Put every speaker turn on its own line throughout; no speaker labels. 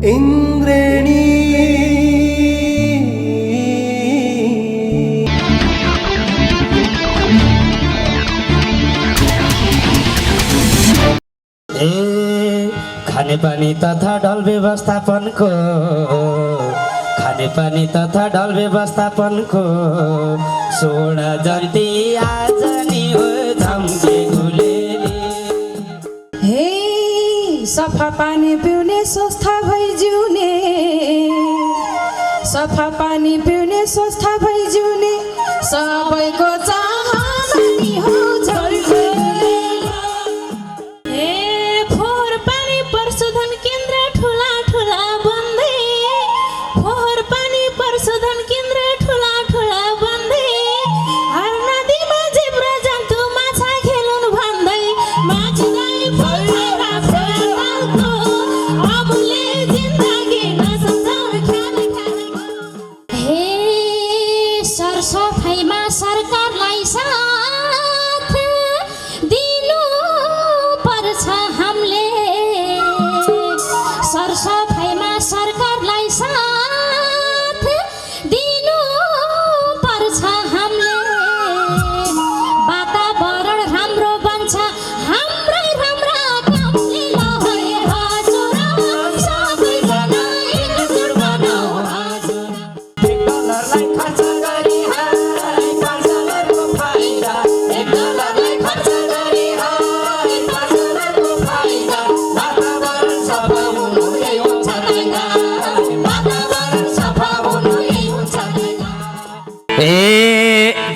इन्द्रेणी
खानेपानी तथा ढल व्यवस्थापनको खानेपानी तथा ढल व्यवस्थापनको स्वर्ण जयन्ती आज नि हो झम्के गुलेली।
हे सफा पानी पिउने स्वस्थ भई जिउने सफा पानी पिउने स्वस्थ भई जिउने सबैको चाहना नि हो झम्के।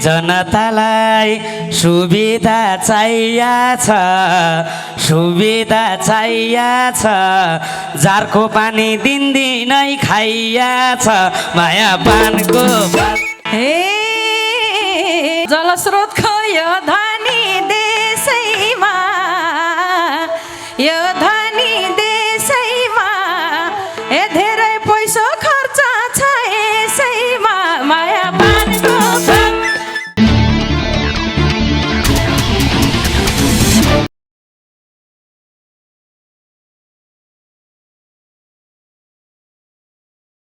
जनतालाई सुविधा चाहिएछ जारको पानी दिनदिनै खाइएछ माया पानको।
हे जलस्रोतको यो धनी देशैमा यो धनी देशैमा ए धेरै पैसा खर्च छ यसैमा माया पानको।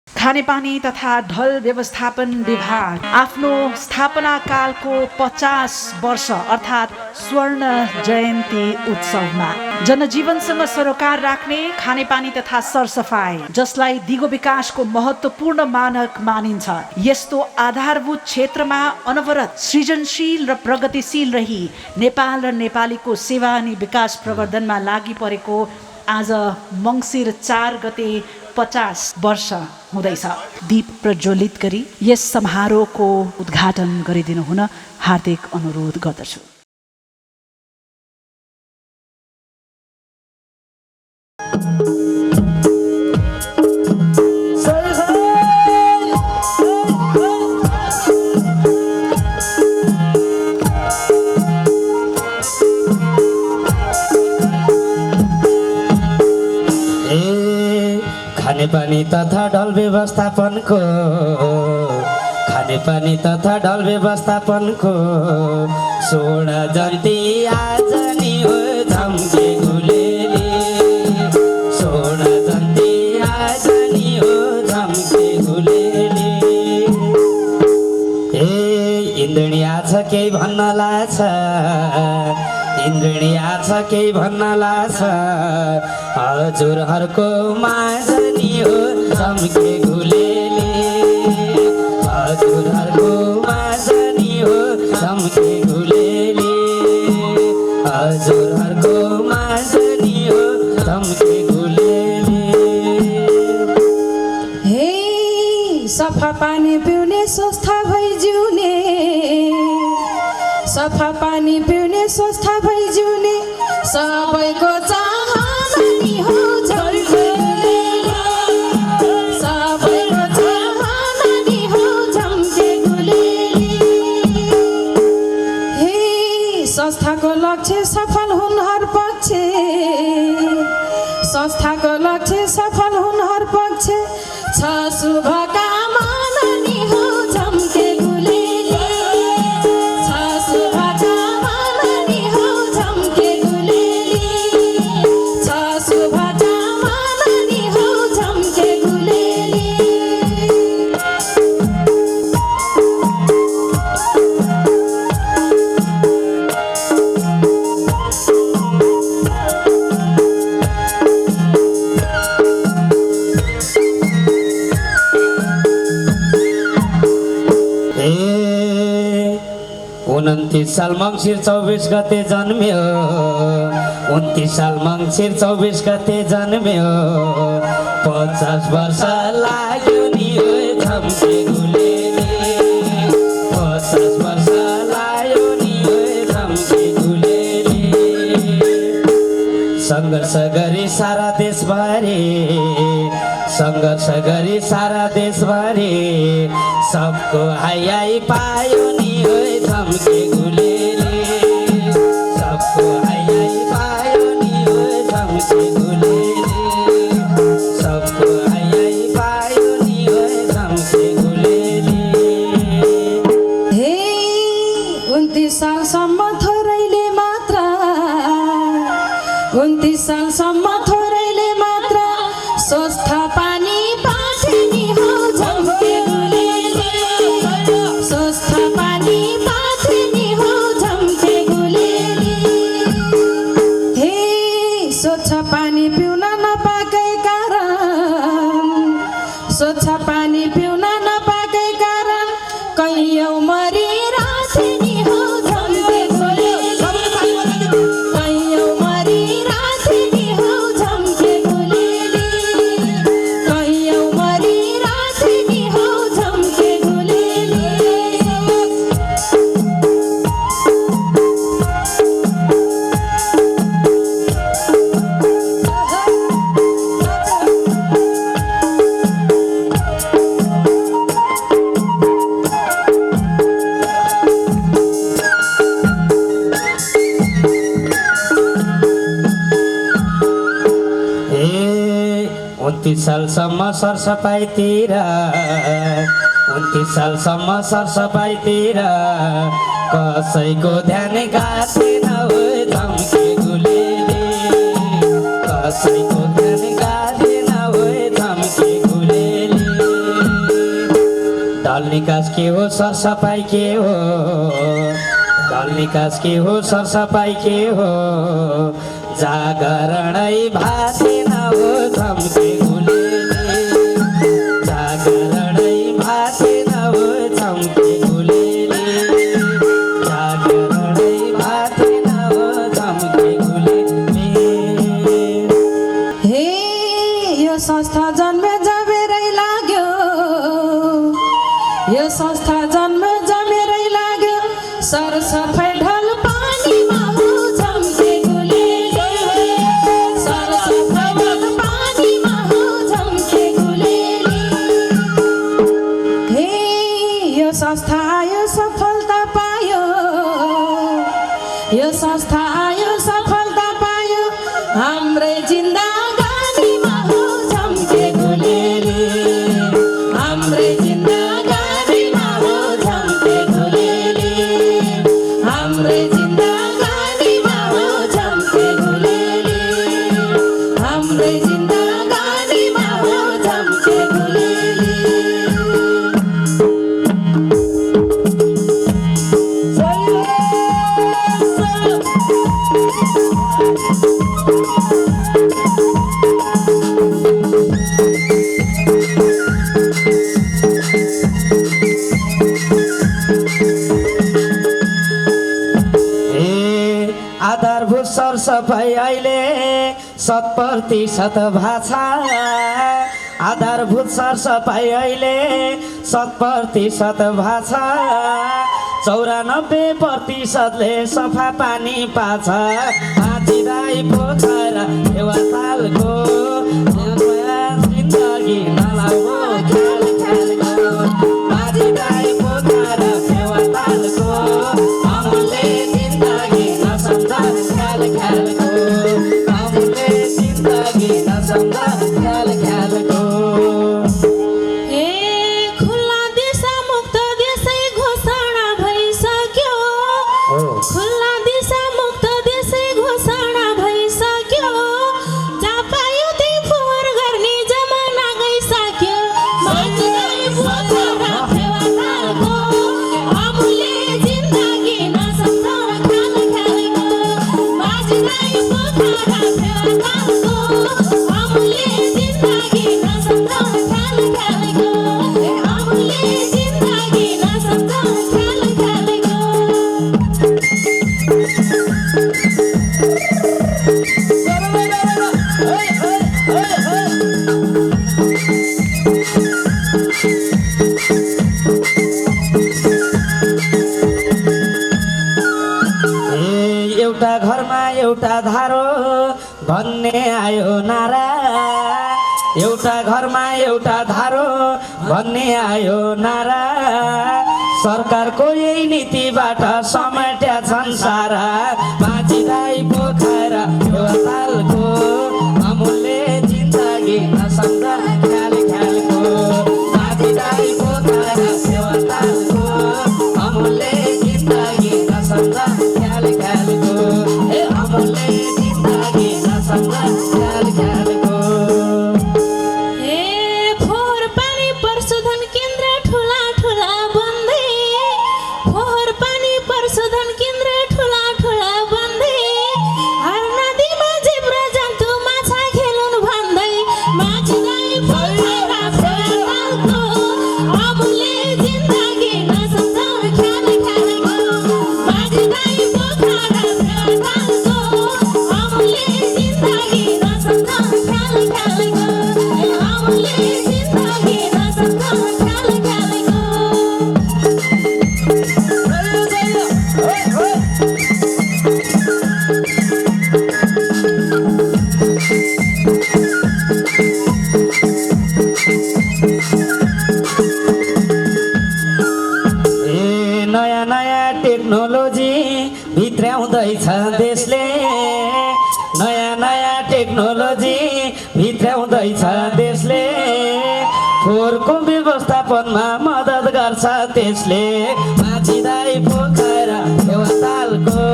खानेपानी तथा ढल व्यवस्थापन विभाग आफ्नो स्थापना कालको 50 वर्ष अर्थात् स्वर्ण जयन्ती उत्सवमा जनजीवनसँग सरोकार राख्ने खानेपानी तथा सरसफाई जसलाई दिगो विकासको महत्त्वपूर्ण मानक मानिन्छ यस्तो आधारभूत क्षेत्रमा अनवरत सृजनशील र प्रगतिशील रही नेपाल र नेपालीको सेवा अनि विकास प्रवर्धनमा लागि परेको आज मङ्सिर 4 गते 50 वर्ष हुँदैछ। दीप प्रज्वलित गरी यस समारोहको उद्घाटन गरिदिनु हुन हार्दिक अनुरोध गर्दछु।
खानेपानी तथा ढल व्यवस्थापनको खानेपानी तथा ढल व्यवस्थापनको स्वर्ण जयन्ती आज नि हो झम्के गुलेली। स्वर्ण जयन्ती आज नि हो झम्के गुलेली। इन्द्रणी आज केही भन्न लाग्छ इन्द्रणी आज केही भन्न लाग्छ हजुरहरूको माझ नि हो झम्के गुलेली। हजुरहरूको माझ नि हो झम्के गुलेली। हजुरहरूको माझ नि हो झम्के गुलेली।
हे सफा पानी पिउने स्वस्थ भई जिउने सफा पानी पिउने स्वस्थ भई जिउने सबैको चाहना नि हो झम्के। सबैको चाहना नि हो झम्के गुलेली। हे संस्थाको लक्ष्य सफल हुन हर पक्ष संस्थाको लक्ष्य सफल हुन हर पक्ष छ शुभकामना नि हो झम्के गुलेली। छ शुभकामना नि हो झम्के गुलेली। छ शुभकामना नि हो झम्के
साल मङ्सिर 24 गते जन्म्यो 29 साल मङ्सिर 24 गते जन्म्यो 50 वर्ष लाग्यो नि झम्के गुलेली 50 वर्ष लाग्यो नि झम्के गुलेली सङ्घर्ष गरी सारा देशभरि सङ्घर्ष गरी सारा देशभरि सबको हाई हाई पायो नि झम्के गुलेली सबको हाई हाई पायो नि झम्के गुलेली सबको हाई हाई पायो नि झम्के गुलेली
हे 29 सालसम्म थोरैले मात्र 29 सालसम्म थोरैले मात्र स्वस्थ पानी पाथे नि हो झम्के गुलेली स्वस्थ पानी पाथे नि हो झम्के गुलेली हे स्वच्छ पानी पिउन नपाएकै कारण स्वच्छ पानी पिउन नपाएकै कारण कैयौँ मरिराथे नि हो झम्के गुलेली कैयौँ मरिराथे नि हो झम्के गुलेली कैयौँ मरिराथे नि हो झम्के गुलेली
ए 29 सालसम्म सरसफाइतिर 29 सालसम्म सरसफाइतिर कसैको ध्यान गाँसेन हो झम्के गुलेली कसैको ध्यान गाँसेन हो झम्के गुलेली दल निकास के हो सरसफाइ के हो दल निकास के हो सरसफाइ के हो जागरणै भासेन हो झम्के गुलेली जागरणै भासेन हो झम्के गुलेली जागरणै भासेन हो झम्के गुलेली
हे यो संस्था जन्मे जमेरै लाग्यो यो संस्था जन्मे जमेरै लाग्यो सरसफाइ ढल पानीमा हो झम्के गुलेली सरसफाइ ढल पानीमा हो झम्के गुलेली हे यो संस्था आयो सफलता पायो यो संस्था आयो सफलता पायो हाम्रै जिन्दगानीमा हो झम्के गुलेली हाम्रै जिन्दगानीमा हो झम्के गुलेली हाम्रै जिन्दगानीमा हो झम्के गुलेली हाम्रै जिन्दगानीमा हो झम्के गुलेली
ए आधारभूत सरसफाइ अहिले 100% भाषा आधारभूत सरसफाइ अहिले 100% भाषा 94%ले सफा पानी पाछ हाजिराई पोखरा देवातालको जिन्दगी नलाउ ख्याल ख्यालको हाजिराई पोखरा देवातालको अमले जिन्दगी नसम्झा ख्याल ख्यालको अमले जिन्दगी नसम्झा ख्याल ख्यालको
ए खुल्ला दिशा मुक्त देशै घोषणा भइसक्यो खुल्ला दिशा मुक्त देशै घोषणा भइसक्यो जहाँ पायो
एउटा धारो भन्ने आयो नारा, एउटा घरमा एउटा धारो भन्ने आयो नारा। सरकारको यही नीतिबाट समेट्या छन् सारा। माझीलाई पोखरा तालको अमूल्य जिन्दगी नसम्झ ख्याल ख्यालको। माझीलाई पोखरा तालको अमूल्य जिन्दगी नसम्झ ख्याल ख्यालको। अमूल्य जिन्दगी नसम्झ ख्याल ख्यालको। टेक्नोलोजी भित्र्याउँदैछ देशले, नयाँ नयाँ टेक्नोलोजी भित्र्याउँदैछ देशले। फोहोरको व्यवस्थापनमा मद्दत गर्छ त्यसले। माझीलाई पोखरा तालको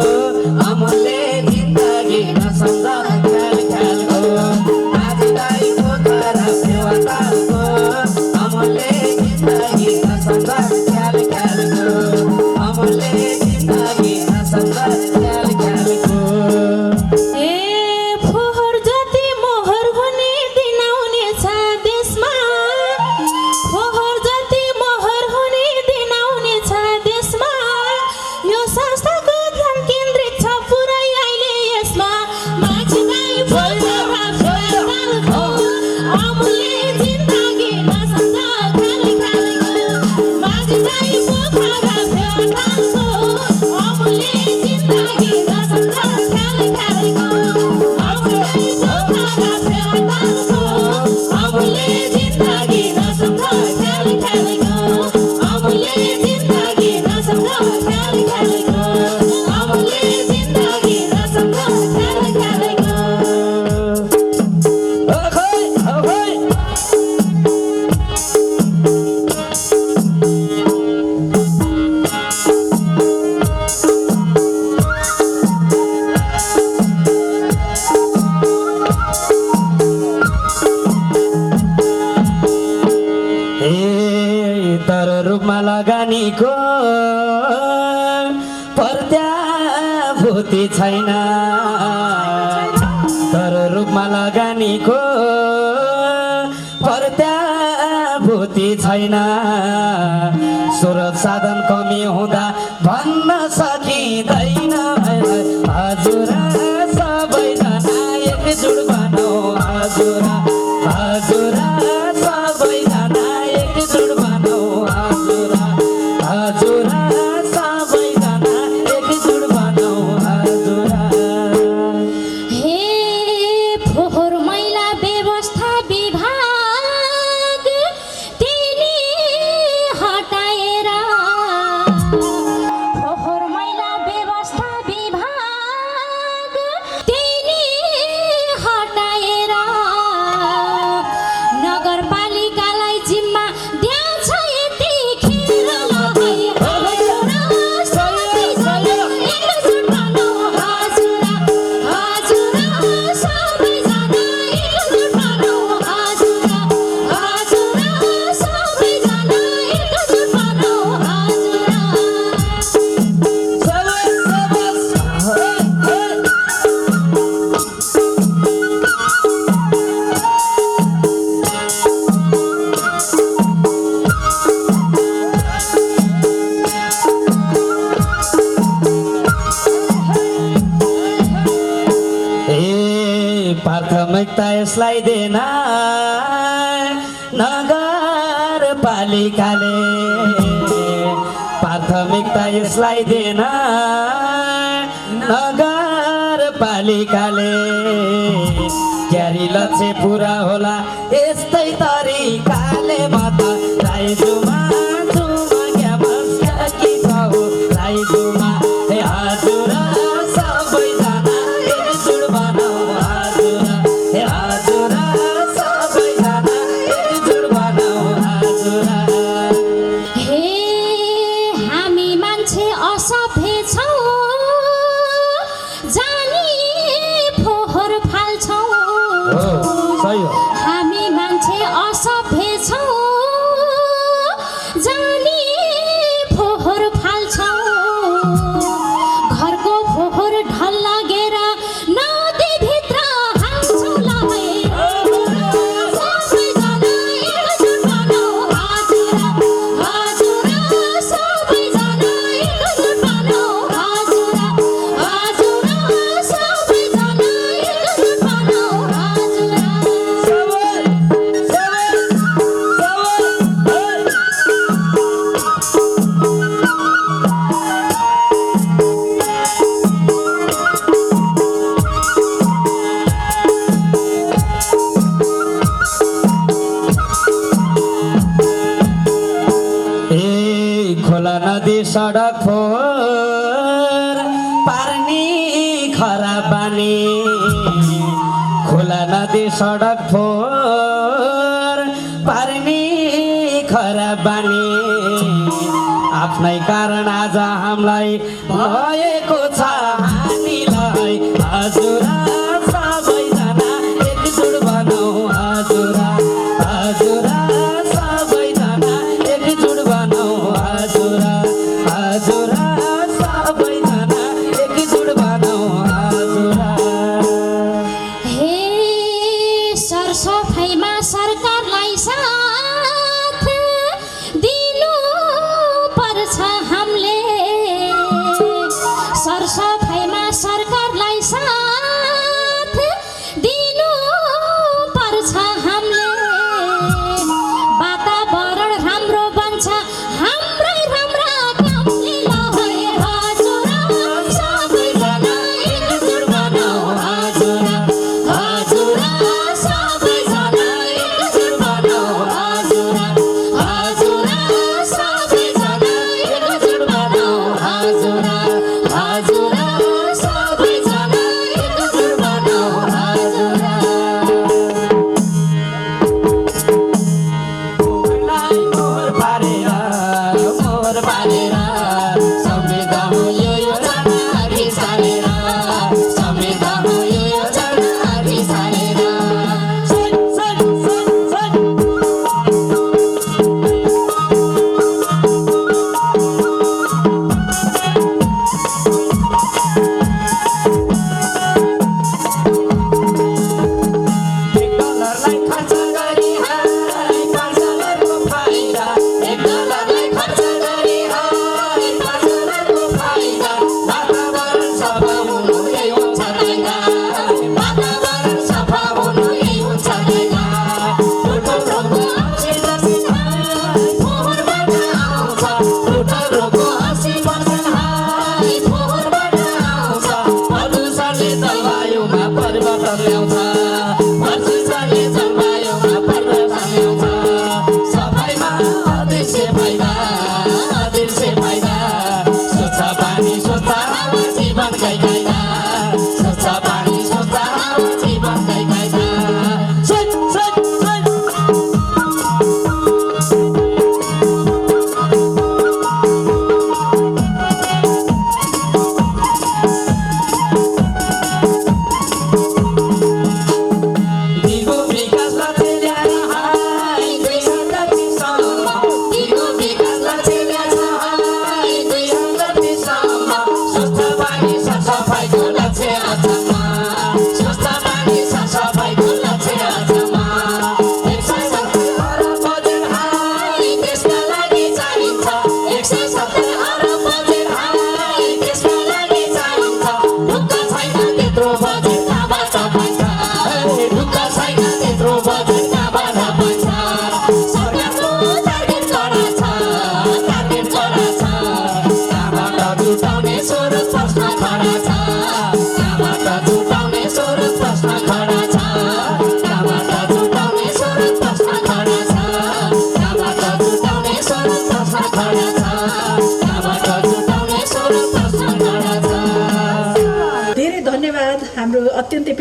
अमूल्य जिन्दगी नसम्झ ख्याल ख्यालको। माझीलाई पोखरा तालको अमूल्य जिन्दगी नसम्झ ख्याल ख्यालको। अमूल्य जिन्दगी नसम्झ ख्याल ख्यालको।
फोहोर जति मोहर हुने दिन आउनेछ देशमा। फोहोर जति मोहर हुने दिन आउनेछ देशमा। यो संस्थाको ध्यान केन्द्रित छ पुरै अहिले यसमा। माझीलाई पोखरा तालको अमूल्य जिन्दगी नसम्झ ख्याल ख्यालको। माझीलाई पोखरा तालको अमूल्य जिन्दगी नसम्झ ख्याल ख्यालको। माझीलाई पोखरा तालको अमूल्य जिन्दगी नसम्झ ख्याल ख्यालको। अमूल्य जिन्दगी नसम्झ ख्याल ख्यालको। अमूल्य जिन्दगी नसम्झ ख्याल ख्यालको।
तर रूपमा लगानीको प्रत्याभूति छैन। तर रूपमा लगानीको प्रत्याभूति छैन। स्रोत साधन कमी हुँदा भन्न सकिँदैन। हजुर सबैजना एकजुट बनौ। हजुर हजुर सबैजना एकजुट बनौ। हजुर हजुर सबैजना एकजुट बनौ। हजुर
फोहोर मैला व्यवस्था विभाग तिनी हटाएर। फोहोर मैला व्यवस्था विभाग तिनी हटाएर। नगरपालिकालाई जिम्मा दिएछ यतिखेर लगाई। हजुर सबैजना एकजुट बनौ। हजुर हजुर सबैजना एकजुट बनौ। हजुर हजुर सबैजना एकजुट बनौ। हजुर
प्राथमिकता यसलाई देन नगरपालिकाले। प्राथमिकता यसलाई देन नगरपालिकाले। पालिकाले क्यारी लक्ष्य पुरा होला यस्तै तरिकाले म त राइजुमा जुमा क्या बस्का कि छौ राइजुमा हे हजुर सबैजना एकजुट बनाऊ हजुर हे हजुर सबैजना एकजुट बनाऊ हजुर
हे हामी मान्छे असभ्य छौँ जानी फोहोर फाल्छौँ
सही हो
हामी मान्छे असभ्य छौँ जानी फोहोर फाल्छौँ घरको फोहोर ढल लागेर नदीभित्र हाल्छौँ लगाई सबैजना एकजुट बनाऊ हजुर हजुर सबैजना एकजुट बनाऊ हजुर हजुर सबैजना एकजुट बनाऊ हजुर
ए खोला नदी सडक फोहोर पार्ने खराब बानी खोला नदी सडक फोहोर पार्ने खराब बानी आफ्नै कारण आज हामीलाई भएको छ हामीलाई हजुर सबैजना एकजुट बनाऊ हजुर हजुर सबैजना एकजुट बनाऊ हजुर हजुर सबैजना एकजुट बनाऊ हजुर
हे सरसफाइमा सरकारलाई साथ दिनु पर्छ हामीले सरसफाइमा सरकारलाई साथ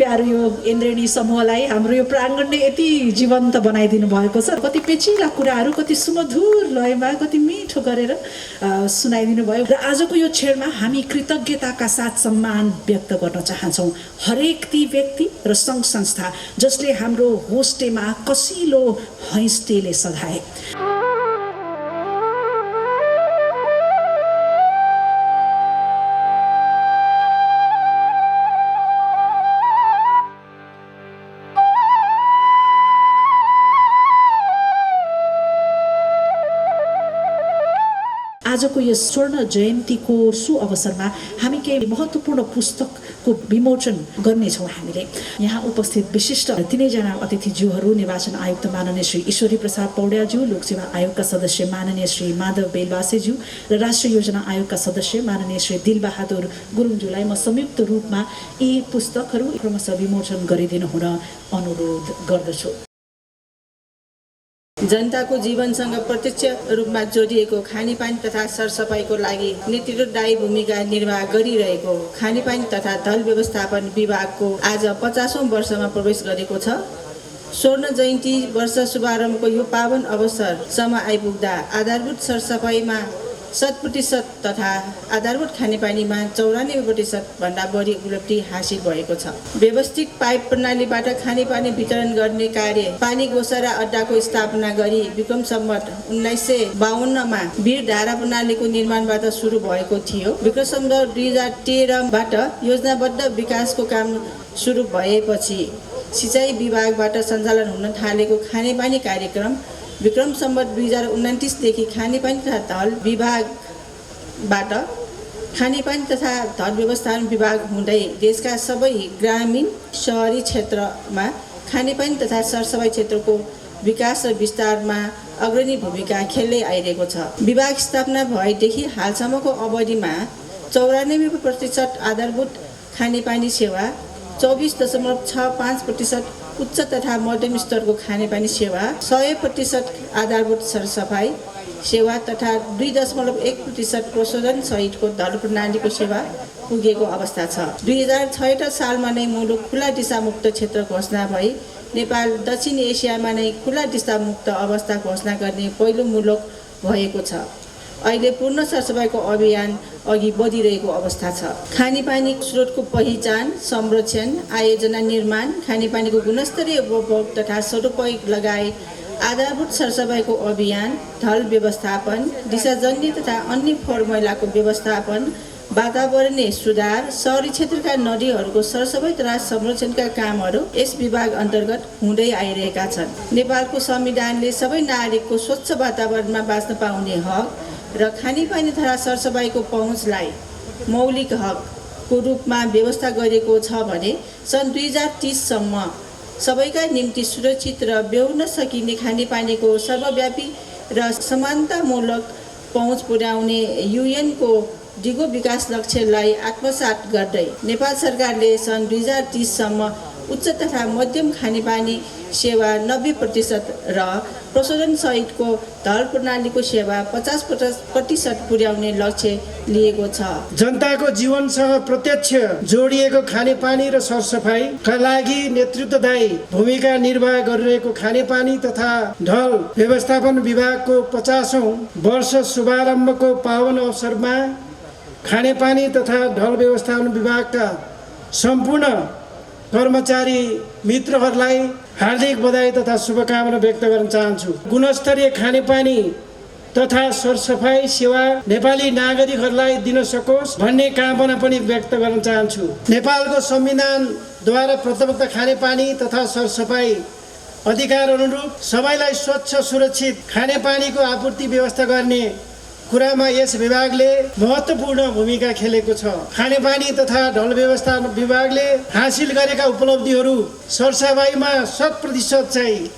प्यारो यो इन्द्रेणी समूहलाई हाम्रो यो प्राङ्गणले यति जीवन्त बनाइदिनु भएको छ। कति पेचिला कुराहरू कति सुमधुर लयमा कति मिठो गरेर सुनाइदिनु भयो र आजको यो क्षणमा हामी कृतज्ञताका साथ सम्मान व्यक्त गर्न चाहन्छौँ हरेक ती व्यक्ति र सङ्घ संस्था जसले हाम्रो होस्टेमा कसिलो हैस्टेले सधाए। आजको यस स्वर्ण जयन्तीको सुअवसरमा हामी केही महत्त्वपूर्ण पुस्तकको विमोचन गर्नेछौँ। हामीले यहाँ उपस्थित विशिष्ट तिनैजना अतिथिज्यूहरू निर्वाचन आयुक्त माननीय श्री ईश्वरी प्रसाद पौड्यालज्यू, लोकसेवा आयोगका सदस्य माननीय श्री माधव बेलवासेज्यू र राष्ट्रिय योजना आयोगका सदस्य माननीय श्री दिलबहादुर गुरुङज्यूलाई म संयुक्त रूपमा यी पुस्तकहरू क्रमशः विमोचन गरिदिनु हुन अनुरोध गर्दछु।
जनताको जीवनसँग प्रत्यक्ष रूपमा जोडिएको खानेपानी तथा सरसफाइको लागि नेतृत्वदायी भूमिका निर्वाह गरिरहेको खानेपानी तथा ढल व्यवस्थापन विभागको आज 50औं वर्षमा प्रवेश गरेको छ। स्वर्ण जयन्ती वर्ष शुभारम्भको यो पावन अवसरसम्म आइपुग्दा आधारभूत सरसफाइमा 100% तथा आधारभूत खानेपानीमा 94% भन्दा बढी उपलब्धि हासिल भएको छ। व्यवस्थित पाइप प्रणालीबाट खानेपानी वितरण गर्ने कार्य पानी गोसरा अड्डाको स्थापना गरी विक्रम सम्वत 1952मा वीर धारा प्रणालीको निर्माणबाट सुरु भएको थियो। विक्रम सम्वत 2013बाट योजनाबद्ध विकासको काम सुरु भएपछि सिँचाइ विभागबाट सञ्चालन हुन थालेको खानेपानी कार्यक्रम विक्रम सम्वत 2029 देखि खानेपानी तथा ढल विभागबाट खानेपानी तथा ढल व्यवस्थापन विभाग हुँदै देशका सबै ग्रामीण शहरी क्षेत्रमा खानेपानी तथा सरसफाइ क्षेत्रको विकास र विस्तारमा अग्रणी भूमिका खेल्दै आइरहेको छ। विभाग स्थापना भएदेखि हालसम्मको अवधिमा 94% आधारभूत खानेपानी सेवा, 24.65% उच्च तथा मध्यम स्तरको खानेपानी सेवा, 100% आधारभूत सरसफाइ सेवा तथा 2.1% प्रशोधन सहितको ढल प्रणालीको सेवा पुगेको अवस्था छ। 2066 सालमा नै मुलुक खुला दिशामुक्त क्षेत्र घोषणा भई नेपाल दक्षिण एसियामा नै खुला दिशामुक्त अवस्था घोषणा गर्ने पहिलो मुलुक भएको छ। अहिले पूर्ण सरसफाइको अभियान अघि बढिरहेको अवस्था छ। खानेपानी स्रोतको पहिचान, संरक्षण, आयोजना, निर्माण, खानेपानीको गुणस्तरीय उपभोग तथा सदुपयोग लगायत आधारभूत सरसफाइको अभियान, ढल व्यवस्थापन, दिशाजन्य तथा अन्य फोहोर मैलाको व्यवस्थापन, वातावरणीय सुधार, शहरी क्षेत्रका नदीहरूको सरसफाइ तथा संरक्षणका कामहरू यस विभाग अन्तर्गत हुँदै आइरहेका छन्। नेपालको संविधानले सबै नागरिकको स्वच्छ वातावरणमा बाँच्न पाउने हक र खानेपानी तथा सरसफाइको पहुँचलाई मौलिक हकको रूपमा व्यवस्था गरेको छ भने सन् 2030 सम्म सबैका निम्ति सुरक्षित र बेहुन सकिने खानेपानीको सर्वव्यापी र समानतामूलक पहुँच पुर्याउने युएनको दिगो विकास लक्ष्यलाई आत्मसात गर्दै नेपाल सरकारले सन् 2030 सम्म उच्च तथा मध्यम खानेपानी सेवा 90% र प्रशोधन सहितको ढल प्रणालीको सेवा 50% पुर्याउने लक्ष्य लिएको छ।
जनताको जीवनसँग प्रत्यक्ष जोडिएको खानेपानी र सरसफाइका लागि नेतृत्वदायी भूमिका निर्वाह गरिरहेको खानेपानी तथा ढल व्यवस्थापन विभागको 50औं वर्ष शुभारम्भको पावन अवसरमा खानेपानी तथा ढल व्यवस्थापन विभागका सम्पूर्ण कर्मचारी मित्रहरूलाई हार्दिक बधाई तथा शुभकामना व्यक्त गर्न चाहन्छु। गुणस्तरीय खानेपानी तथा सरसफाइ सेवा नेपाली नागरिकहरूलाई दिन सकोस् भन्ने कामना पनि व्यक्त गर्न चाहन्छु। नेपालको संविधानद्वारा प्रदत्त खानेपानी तथा सरसफाइ अधिकार अनुरूप सबैलाई स्वच्छ सुरक्षित खानेपानीको आपूर्ति व्यवस्था गर्ने कुरामा यस विभागले महत्त्वपूर्ण भूमिका खेलेको छ। खानेपानी तथा ढल व्यवस्थापन विभागले हासिल गरेका उपलब्धिहरू सरसफाइमा 100% चाहिँ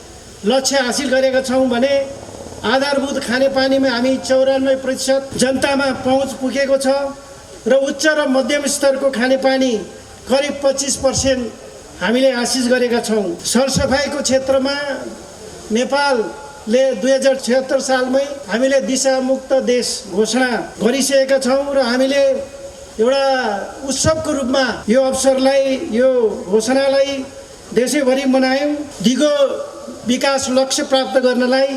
लक्ष्य हासिल गरेका छौँ भने आधारभूत खानेपानीमा हामी 94% जनतामा पहुँच पुगेको छ र उच्च र मध्यम स्तरको खानेपानी करिब 25% हामीले हासिल गरेका छौँ। सरसफाइको क्षेत्रमा नेपालले 2076 सालमै हामीले दिशामुक्त देश घोषणा गरिसकेका छौँ र हामीले एउटा उत्सवको रूपमा यो अवसरलाई, यो घोषणालाई देशैभरि मनायौँ। दिगो विकास लक्ष्य प्राप्त गर्नलाई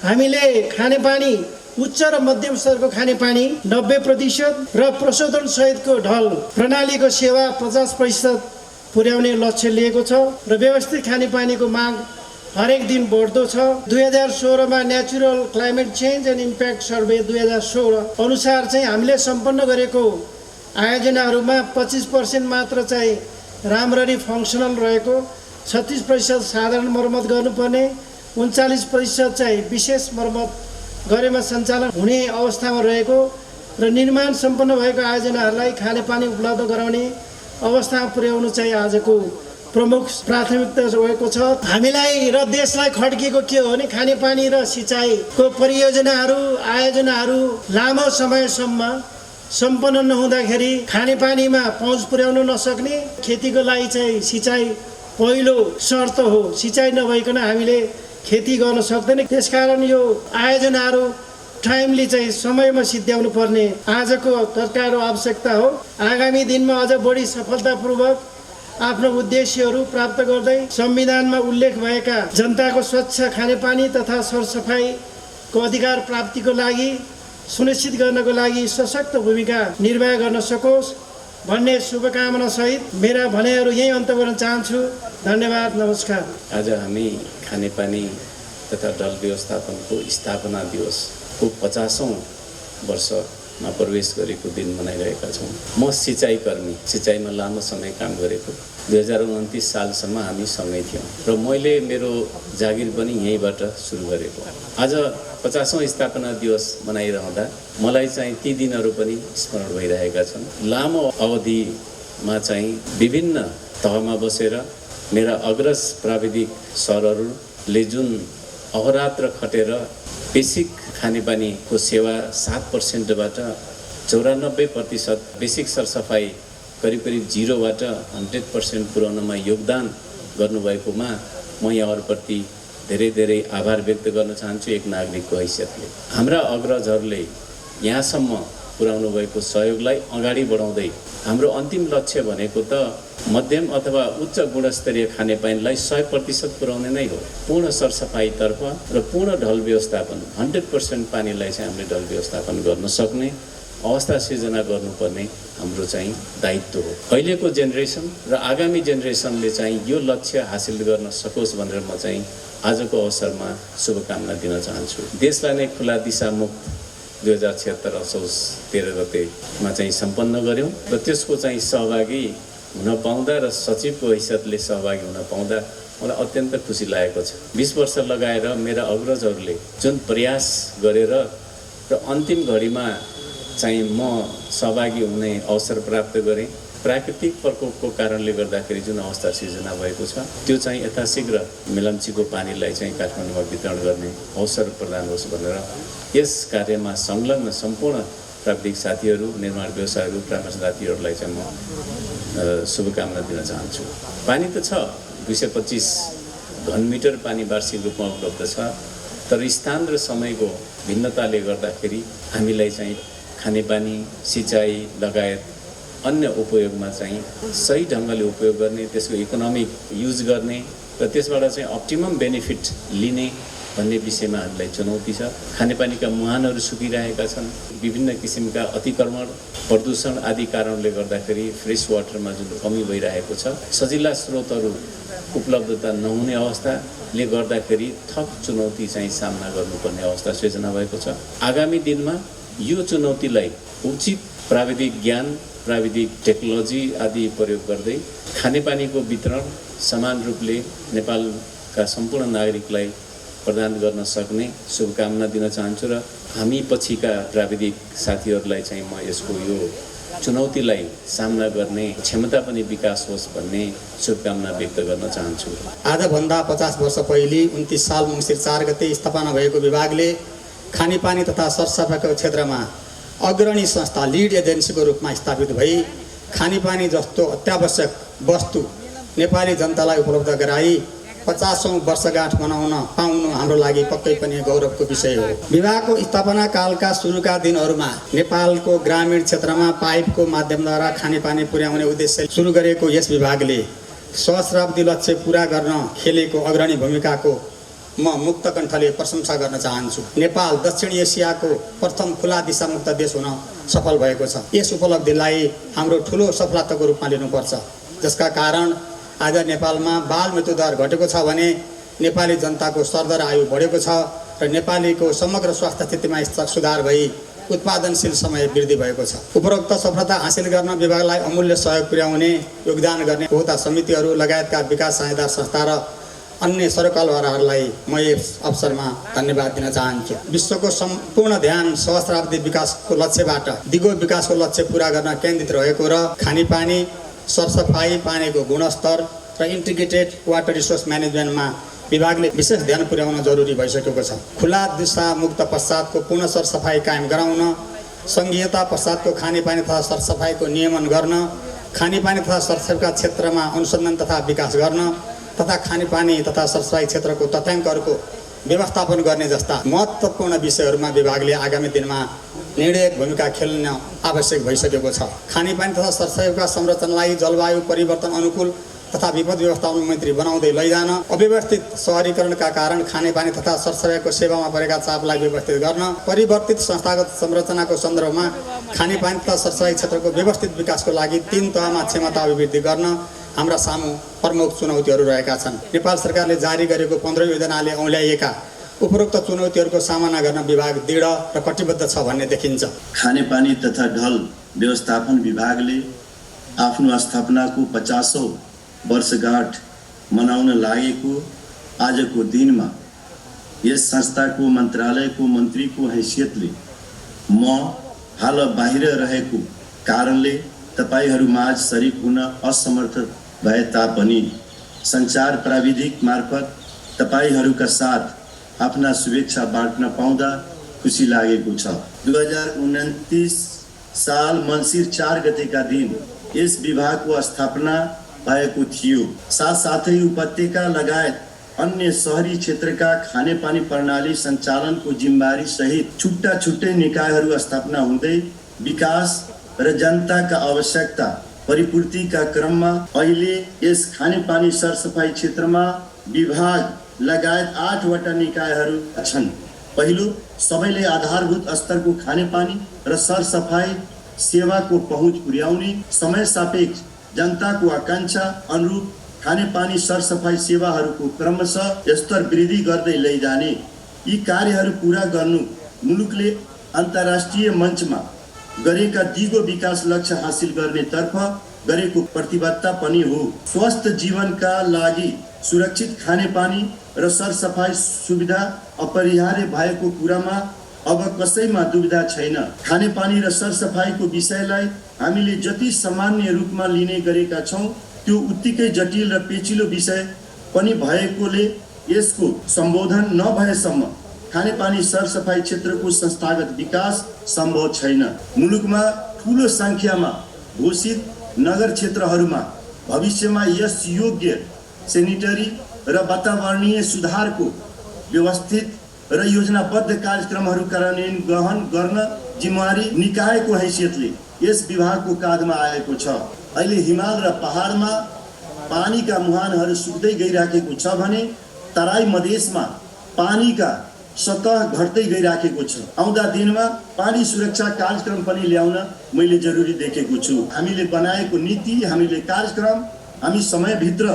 हामीले खानेपानी उच्च र मध्यम स्तरको खानेपानी 90% र प्रशोधन सहितको ढल प्रणालीको सेवा 50% पुर्याउने लक्ष्य लिएको छ र व्यवस्थित खानेपानीको माग हरेक दिन बढ्दो छ। 2016 मा natural climate change and impact survey 2016 अनुसार चाहिँ हामीले सम्पन्न गरेको आयोजनाहरूमा 25% मात्र चाहिँ राम्ररी फङ्सनल रहेको, 36% साधारण मर्मत गर्नुपर्ने, 39% चाहिँ विशेष मर्मत गरेमा सञ्चालन हुने अवस्थामा रहेको र निर्माण सम्पन्न भएको आयोजनाहरूलाई खानेपानी उपलब्ध गराउने अवस्थामा पुर्याउनु चाहिँ आजको प्रमुख प्राथमिकता रहेको छ। हामीलाई र देशलाई खड्किएको के हो भने खानेपानी र सिँचाइको परियोजनाहरू, आयोजनाहरू लामो समयसम्म सम्पन्न नहुँदाखेरि खानेपानीमा पहुँच पुर्याउन नसक्ने, खेतीको लागि चाहिँ सिँचाइ पहिलो शर्त हो। सिँचाइ नभइकन हामीले खेती गर्न सक्दैन। त्यसकारण यो आयोजनाहरू टाइमली चाहिँ समयमा सिद्ध्याउनु पर्ने आजको तत्काल आवश्यकता हो। आगामी दिनमा अझ बढी सफलतापूर्वक आफ्नो उद्देश्यहरू प्राप्त गर्दै संविधानमा उल्लेख भएका जनताको स्वच्छ खानेपानी तथा सरसफाइको अधिकार प्राप्तिको लागि सुनिश्चित गर्नको लागि सशक्त भूमिका निर्वाह गर्न सकोस् भन्ने शुभकामना सहित मेरा भनाइहरू यही अन्त गर्न चाहन्छु। धन्यवाद, नमस्कार।
आज हामी खानेपानी तथा ढल व्यवस्थापनको स्थापना दिवसको 50औं वर्षमा प्रवेश गरेको दिन मनाइरहेका छौँ। म सिँचाइ कर्मी, सिँचाइमा लामो समय काम गरेको। 2029 सालसम्म हामी सँगै थियौँ र मैले मेरो जागिर पनि यहीँबाट सुरु गरेको। आज 50औं स्थापना दिवस मनाइरहँदा मलाई चाहिँ ती दिनहरू पनि स्मरण भइरहेका छन्। लामो अवधिमा चाहिँ विभिन्न तहमा बसेर मेरा अग्रज प्राविधिक सरहरूले जुन अहोरात्र खटेर बेसिक खानेपानीको सेवा 7%बाट 94% बेसिक सरसफाइ करिब 0बाट 100% पुर्याउनमा योगदान गर्नुभएकोमा म यहाँहरूप्रति धेरै धेरै आभार व्यक्त गर्न चाहन्छु एक नागरिकको हैसियतले। हाम्रा अग्रजहरूले यहाँसम्म पुर्याउनु भएको सहयोगलाई अगाडि बढाउँदै हाम्रो अन्तिम लक्ष्य भनेको त मध्यम अथवा उच्च गुणस्तरीय खानेपानीलाई 100% पुर्याउने नै हो। पूर्ण सरसफाइतर्फ र पूर्ण ढल व्यवस्थापन 100% पानीलाई चाहिँ हामीले ढल व्यवस्थापन गर्न सक्ने अवस्था सिर्जना गर्नुपर्ने हाम्रो चाहिँ दायित्व हो। अहिलेको जेनेरेसन र आगामी जेनेरेसनले चाहिँ यो लक्ष्य हासिल गर्न सकोस् भनेर म चाहिँ आजको अवसरमा शुभकामना दिन चाहन्छु। देशलाई नै खुला दिशामुक्त 2076 असोज 13 गतेमा चाहिँ सम्पन्न गऱ्यौँ र त्यसको चाहिँ सहभागी हुन पाउँदा र सचिवको हैसियतले सहभागी हुन पाउँदा मलाई अत्यन्त खुसी लागेको छ। 20 वर्ष लगाएर मेरा अग्रजहरूले जुन प्रयास गरेर र अन्तिम घडीमा चाहिँ म सहभागी हुने अवसर प्राप्त गरेँ। प्राकृतिक प्रकोपको कारणले गर्दाखेरि जुन अवस्था सिर्जना भएको छ त्यो चाहिँ यथाशीघ्र मेलम्चीको पानीलाई चाहिँ काठमाडौँमा वितरण गर्ने अवसर प्रदान होस् भनेर यस कार्यमा संलग्न सम्पूर्ण प्राविधिक साथीहरू, निर्माण व्यवसायहरू, परामर्श साथीहरूलाई चाहिँ म शुभकामना दिन चाहन्छु। पानी त छ, 225 घनमिटर पानी वार्षिक रूपमा उपलब्ध छ, तर स्थान र समयको भिन्नताले गर्दाखेरि हामीलाई चाहिँ खानेपानी, सिँचाइ लगायत अन्य उपयोगमा चाहिँ सही ढङ्गले उपयोग गर्ने, त्यसको इकोनोमिक युज गर्ने र त्यसबाट चाहिँ अप्टिमम बेनिफिट लिने भन्ने विषयमा हामीलाई चुनौती छ। खानेपानीका मुहानहरू सुकिरहेका छन्। विभिन्न किसिमका अतिक्रमण, प्रदूषण आदि कारणले गर्दाखेरि फ्रेस वाटरमा जुन कमी भइरहेको छ, सजिला स्रोतहरू उपलब्धता नहुने अवस्थाले गर्दाखेरि थप चुनौती चाहिँ सामना गर्नुपर्ने अवस्था सृजना भएको छ। आगामी दिनमा यो चुनौतीलाई उचित प्राविधिक ज्ञान, प्राविधिक टेक्नोलोजी आदि प्रयोग गर्दै खानेपानीको वितरण समान रूपले नेपालका सम्पूर्ण नागरिकलाई प्रदान गर्न सक्ने शुभकामना दिन चाहन्छु र हामी पछिका प्राविधिक साथीहरूलाई चाहिँ म यसको यो चुनौतीलाई सामना गर्ने क्षमता पनि विकास होस् भन्ने शुभकामना व्यक्त गर्न चाहन्छु।
आजभन्दा 50 वर्ष पहिले 29 साल मङ्सिर 4 गते स्थापना भएको विभागले खानेपानी तथा सरसफाइको क्षेत्रमा अग्रणी संस्था लिड एजेन्सीको रूपमा स्थापित भई खानेपानी जस्तो अत्यावश्यक वस्तु नेपाली जनतालाई उपलब्ध गराई 50औं वर्षगाँठ मनाउन पाउनु हाम्रो लागि पक्कै पनि गौरवको विषय हो। विभागको स्थापना कालका सुरुका दिनहरूमा नेपालको ग्रामीण क्षेत्रमा पाइपको माध्यमद्वारा खानेपानी पुर्याउने उद्देश्य सुरु गरेको यस विभागले सहस्राब्दी लक्ष्य पूरा गर्न खेलेको अग्रणी भूमिकाको म मुक्त कण्ठले प्रशंसा गर्न चाहन्छु। नेपाल दक्षिण एसियाको प्रथम खुला दिशामुक्त देश हुन सफल भएको छ। यस उपलब्धिलाई हाम्रो ठुलो सफलताको रूपमा लिनुपर्छ, जसका कारण आज नेपालमा बाल मृत्यु दर घटेको छ भने नेपाली जनताको सरदर आयु बढेको छ र नेपालीको समग्र स्वास्थ्य स्थितिमा सुधार भई उत्पादनशील समय वृद्धि भएको छ। उपरोक्त सफलता हासिल गर्न विभागलाई अमूल्य सहयोग पुर्याउने योगदान गर्ने उपभोक्ता समितिहरू लगायतका विकास साझेदार संस्था र अन्य सरकारवालाहरूलाई म यस अवसरमा धन्यवाद दिन चाहन्छु। विश्वको सम्पूर्ण ध्यान सहस्राब्दी विकासको लक्ष्यबाट दिगो विकासको लक्ष्य पूरा गर्न केन्द्रित रहेको र खानेपानी, सरसफाई, पानीको गुणस्तर र इन्टिग्रेटेड वाटर रिसोर्स म्यानेजमेन्टमा विभागले विशेष ध्यान पुर्याउन जरुरी भइसकेको छ। खुला दिशा मुक्त पश्चातको पूर्ण सरसफाई कायम गराउन, सङ्घीयता पश्चातको खानेपानी तथा सरसफाइको नियमन गर्न, खानेपानी तथा सरसफाइका क्षेत्रमा अनुसन्धान तथा विकास गर्न तथा खानेपानी तथा सरसफाइ क्षेत्रको तथ्याङ्कहरूको व्यवस्थापन गर्ने जस्ता महत्त्वपूर्ण विषयहरूमा विभागले आगामी दिनमा निर्णायक भूमिका खेल्न आवश्यक भइसकेको छ। खानेपानी तथा सरसफाइका संरचनालाई जलवायु परिवर्तन अनुकूल तथा विपद व्यवस्थापन मन्त्री बनाउँदै लैजान, अव्यवस्थित सहरीकरणका कारण खानेपानी तथा सरसफाइको सेवामा परेका चापलाई व्यवस्थित गर्न, परिवर्तित संस्थागत संरचनाको सन्दर्भमा खानेपानी तथा सरसफाइ क्षेत्रको व्यवस्थित विकासको लागि 3 तहमा क्षमता अभिवृद्धि गर्न हाम्रा सामु प्रमुख चुनौतीहरू रहेका छन्। नेपाल सरकारले जारी गरेको 15 योजनाले औल्याइएका उपरोक्त चुनौतीहरूको सामना गर्न विभाग दृढ र कटिबद्ध छ भन्ने देखिन्छ।
खानेपानी तथा ढल व्यवस्थापन विभागले आफ्नो स्थापनाको 50औं वर्षगाँठ मनाउन लागेको आजको दिनमा यस संस्थाको मन्त्रालयको मन्त्रीको हैसियतले म हाल बाहिर रहेको कारणले तपाईहरूमाझ सरिक हुन असमर्थ भए तापनि सञ्चार प्राविधिक मार्फत तपाईहरूका साथ आफ्ना शुभेच्छा बाँड्न पाउँदा खुसी लागेको छ। 2029 साल मङ्सिर 4 गतेका दिन यस विभागको स्थापना भएको थियो। साथसाथै उपत्यका लगायत अन्य सहरी क्षेत्रका खानेपानी प्रणाली सञ्चालनको जिम्मेवारी सहित छुट्टा छुट्टै निकायहरू स्थापना हुँदै विकास र जनताका आवश्यकता परिपूर्तिका क्रममा अहिले यस खानेपानी सरसफाइ क्षेत्रमा विभाग लगायत 8 वटा निकायहरू छन्। पहिलो, सबैले आधारभूत स्तरको खानेपानी र सरसफाइ सेवाको पहुँच पुर्याउने, समय सापेक्ष जनताको आकांक्षा अनुरूप खानेपानी सरसफाइ सेवाहरूको क्रमशः स्तर वृद्धि गर्दै लैजाने। यी कार्यहरू पूरा गर्नु मुलुकले अन्तर्राष्ट्रिय मञ्चमा गरेका दिगो विकास लक्ष्य हासिल गर्नेतर्फ गरेको प्रतिबद्धता पनि हो। स्वस्थ जीवनका लागि सुरक्षित खानेपानी र सरसफाइ सुविधा अपरिहार्य भएको कुरामा अब कसैमा दुविधा छैन। खानेपानी र सरसफाइको विषयलाई हामीले जति सामान्य रूपमा लिने गरेका छौँ त्यो उत्तिकै जटिल र पेचिलो विषय पनि भएकोले यसको सम्बोधन नभएसम्म खानेपानी सरसफाइ क्षेत्रको संस्थागत विकास सम्भव छैन। मुलुकमा ठुलो सङ्ख्यामा घोषित नगर क्षेत्रहरूमा भविष्यमा यस योग्य सेनिटरी र वातावरणीय सुधारको व्यवस्थित र योजनाबद्ध कार्यक्रमहरू कार्यान्वयन ग्रहण गर्न जिम्मेवारी निकायको हैसियतले यस विभागको काँधमा आएको छ। अहिले हिमाल र पहाडमा पानीका मुहानहरू सुक्दै गइराखेको छ भने तराई मधेसमा पानीका सतह घट्दै गइराखेको छ। आउँदा दिनमा पानी सुरक्षा कार्यक्रम पनि ल्याउन मैले जरुरी देखेको छु। हामीले बनाएको नीति, हामीले कार्यक्रम, हामी समयभित्र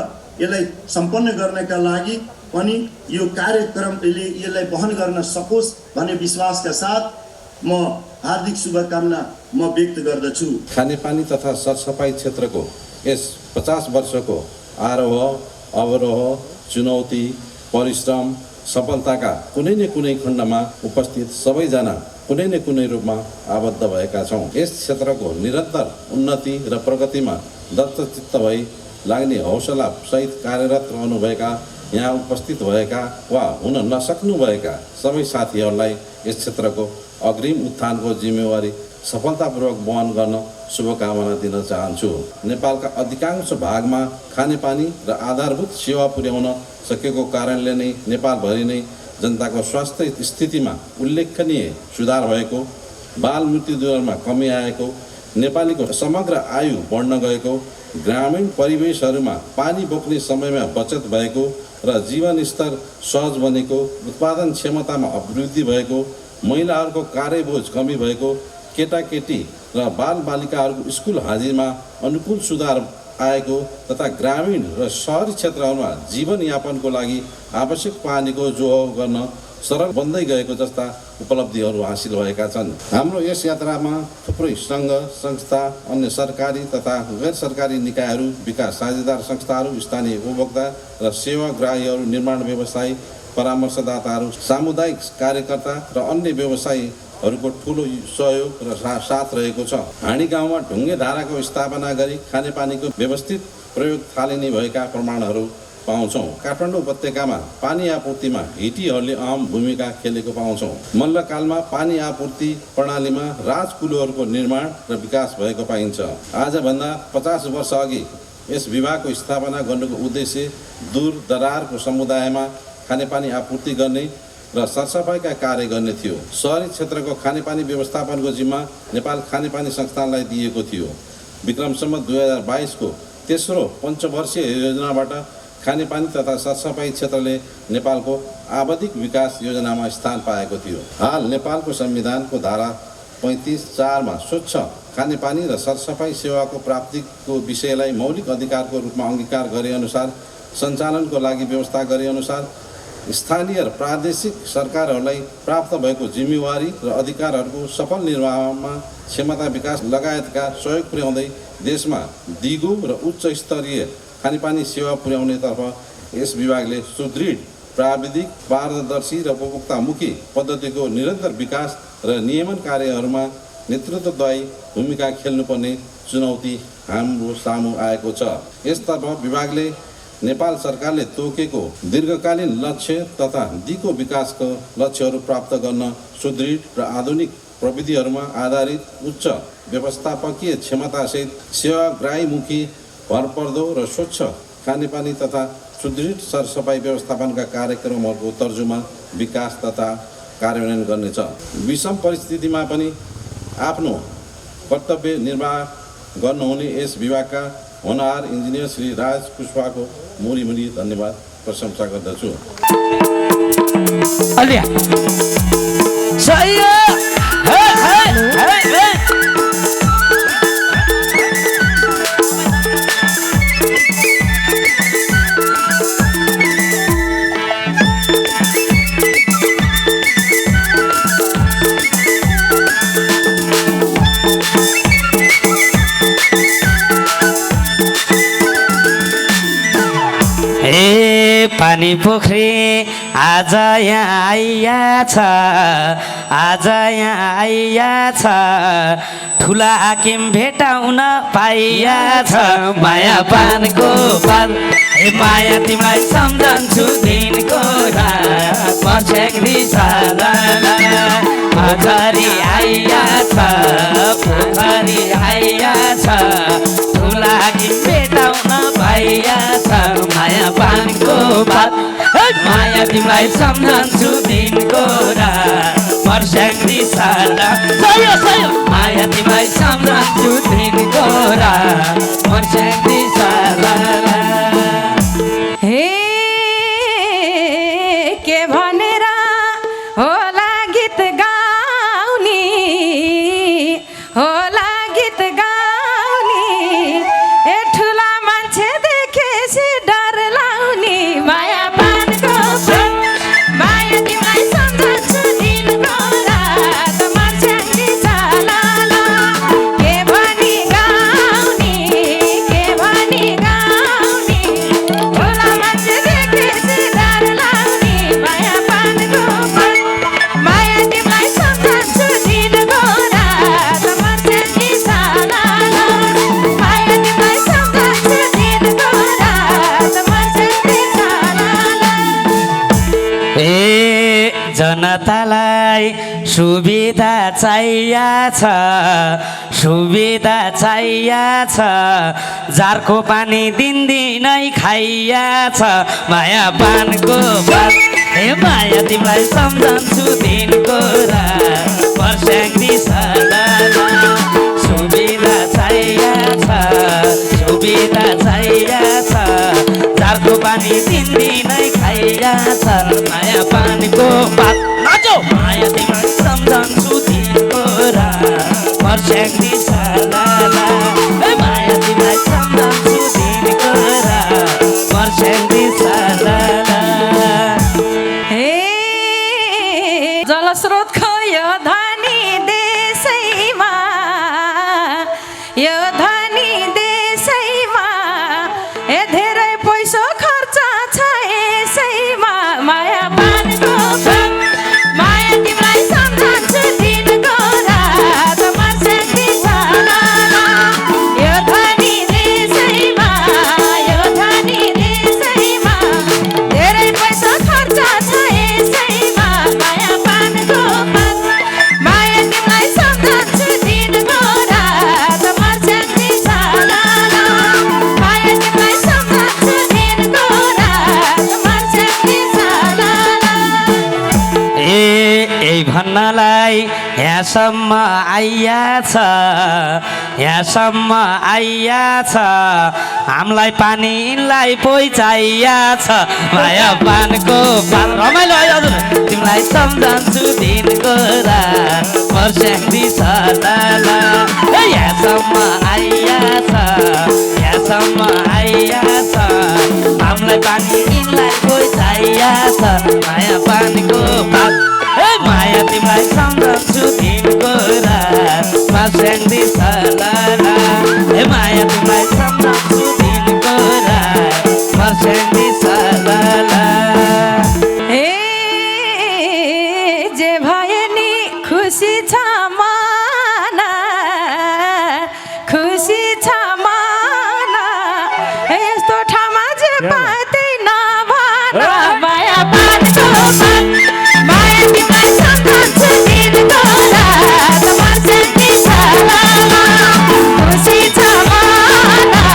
यसलाई सम्पन्न गर्नका लागि पनि यो कार्यक्रमले यसलाई वहन गर्न सकोस् भन्ने विश्वासका साथ म हार्दिक शुभकामना व्यक्त गर्दछु।
खानेपानी तथा सरसफाइ क्षेत्रको यस 50 वर्षको आरोह अवरोह, चुनौती, परिश्रम, सफलताका कुनै न कुनै खण्डमा उपस्थित सबैजना कुनै न कुनै रूपमा आबद्ध भएका छौँ। यस क्षेत्रको निरन्तर उन्नति र प्रगतिमा दत्तचित्त भई लाग्ने हौसला सहित कार्यरत रहनुभएका यहाँ उपस्थित भएका वा हुन नसक्नुभएका सबै साथीहरूलाई यस क्षेत्रको अग्रिम उत्थानको जिम्मेवारी सफलतापूर्वक वहन गर्न शुभकामना दिन चाहन्छु। नेपालका अधिकांश भागमा खानेपानी र आधारभूत सेवा पुर्याउन सकेको कारणले नै नेपालभरि नै जनताको स्वास्थ्य स्थितिमा उल्लेखनीय सुधार भएको, बाल मृत्युदरमा कमी आएको, नेपालीको समग्र आयु बढ्न गएको, ग्रामीण परिवेशहरूमा पानी बोक्ने समयमा बचत भएको र जीवनस्तर सहज बनेको, उत्पादन क्षमतामा अभिवृद्धि भएको, महिलाहरूको कार्यबोझ कमी भएको, केटाकेटी र बालबालिकाहरूको स्कुल हाजिरमा अनुकूल सुधार आएको तथा ग्रामीण र सहरी क्षेत्रहरूमा जीवनयापनको लागि आवश्यक पानीको जोहो गर्न सरल बन्दै गएको जस्ता उपलब्धिहरू हासिल भएका छन्। हाम्रो यस यात्रामा थुप्रै सङ्घ संस्था, अन्य सरकारी तथा गैर सरकारी निकायहरू, विकास साझेदार संस्थाहरू, स्थानीय उपभोक्ता र सेवाग्राहीहरू, निर्माण व्यवसायी, परामर्शदाताहरू, सामुदायिक कार्यकर्ता र अन्य व्यवसायीहरूको ठुलो सहयोग र साथ रहेको छ। हाँडी गाउँमा ढुङ्गे धाराको स्थापना गरी खानेपानीको व्यवस्थित प्रयोग थालिने भएका प्रमाणहरू पाउँछौँ। काठमाडौँ उपत्यकामा पानी आपूर्तिमा हिटीहरूले अहम भूमिका खेलेको पाउँछौँ। मल्लकालमा पानी आपूर्ति प्रणालीमा राजकुलोहरूको निर्माण र विकास भएको पाइन्छ। आजभन्दा 50 वर्ष अघि यस विभागको स्थापना गर्नुको उद्देश्य दूर दरारको समुदायमा खानेपानी आपूर्ति गर्ने र सरसफाइका कार्य गर्ने थियो। सहरी क्षेत्रको खानेपानी व्यवस्थापनको जिम्मा नेपाल खानेपानी संस्थानलाई दिएको थियो। विक्रम सम्वत 2022 को तेस्रो पञ्चवर्षीय योजनाबाट खानेपानी तथा सरसफाइ क्षेत्रले नेपालको आवधिक विकास योजनामा स्थान पाएको थियो। हाल नेपालको संविधानको धारा 35(4) मा स्वच्छ खानेपानी र सरसफाइ सेवाको प्राप्तिको विषयलाई मौलिक अधिकारको रूपमा अंगीकार गरे अनुसार सञ्चालनको लागि व्यवस्था गरे अनुसार स्थानीय र प्रादेशिक सरकारहरूलाई प्राप्त भएको जिम्मेवारी र अधिकारहरूको सफल निर्वाहमा क्षमता विकास लगायतका सहयोग पुर्याउँदै देशमा दिगो र उच्च स्तरीय खानेपानी सेवा पुर्याउनेतर्फ यस विभागले सुदृढ प्राविधिक, पारदर्शी र उपभोक्तामुखी पद्धतिको निरन्तर विकास र नियमन कार्यहरूमा नेतृत्वदायी भूमिका खेल्नुपर्ने चुनौती हाम्रो सामु आएको छ। यसतर्फ विभागले नेपाल सरकारले तोकेको दीर्घकालीन लक्ष्य तथा दिगो विकासको लक्ष्यहरू प्राप्त गर्न सुदृढ र आधुनिक प्रविधिहरूमा आधारित उच्च व्यवस्थापकीय क्षमतासहित सेवाग्राहीमुखी, भरपर्दो र स्वच्छ खानेपानी तथा सुदृढ सरसफाइ व्यवस्थापनका कार्यक्रमहरूको तर्जुमा, विकास तथा कार्यान्वयन गर्नेछ। विषम परिस्थितिमा पनि आफ्नो कर्तव्य निर्वाह गर्नुहुने यस विभागका होनहार इन्जिनियर श्री राज पुष्पाको मुरी धन्यवाद प्रशंसा गर्दछु।
पानी पोखरी आज यहाँ आइया छ, आज यहाँ आइया छ, ठुला हाकिम भेटाउन पाइया छ। माया पानको पाल माया तिमीलाई सम्झन्छु दिनको रात, पर्छ्याङ्दी साला पोखरी आइया छ, पोखरी आइया छ, ठुला हाकिम भेटाउन पाइया छ। माया पानको पाल माया तिमीलाई सम्झन्छु दिनको रात, पर्छ्याङ्दी साला माया तिमीलाई सम्झन्छु दिनको रात, पर्छ्याङ्दी साला।
हे के भनेर होला गीत गाउने, होला गीत गाउने, ए ठुला मान्छे देखेपछि डर लाउने। माया पानको माया तिमीलाई सम्झन्छु दिनको रात, पर्छ्याङ्दी साला के भनी गाउने, के भनी गाउने।
जनतालाई सुविधा चाहिएको छ जारको पानी दिनदिनै खाइएको छ माया पानको बात हे माया तिमीलाई सम्झन्छु दिनको रात पर्स्याङ्दी सदा सुविधा चाहिएको छ जारको पानी दिनदिनै खाइएको छ माया पानीको बात नाचो माया तिमीलाई सम्झन्छु दिनको रात पर्स्याङ्दी सदा माया तिमीलाई सम्झन्छु दिनको रात पर्स्याङ्दी सदा
जलस्रोतको यो धनी देशैमा धेरै पैसा खर्च छ यसैमा माया पानको माया तिमीलाई सम्झन्छु दिनको रात पर्स्याङ्दी सदा यो धनी देशैमा धेरै पैसा खर्च छ यसैमा माया पानको माया तिमीलाई सम्झन्छु दिनको रात पर्स्याङ्दी सदा माया तिमीलाई सम्झन्छु दिनको रात पर्स्याङ्दी सदा
यही भन्नलाई यहाँसम्म आइया छ हामीलाई पानीलाई पोइ चाहिएको छ माया पानको पान रमाइलो है हजुर तिमीलाई सम्झन्छु दिनको रात पर्स्याङ्दी सदा यहाँसम्म आइया छ हामीलाई पानीलाई पोइ चाहिएको छ माया पानीको पान माया तिमीलाई सम्झन्छु दिनको रात पर्स्याङ्दी सदा माया तिमीलाई सम्झन्छु दिनको रात पर्स्याङ्दी सदा
जे भए नि खुसी छ माना यस्तो ठाउँमा जे पाएँ नभन माया पानको माया तिमीलाई सम्झन्छु दिनको रात पर्स्याङ्दी सदा खुसी छ माना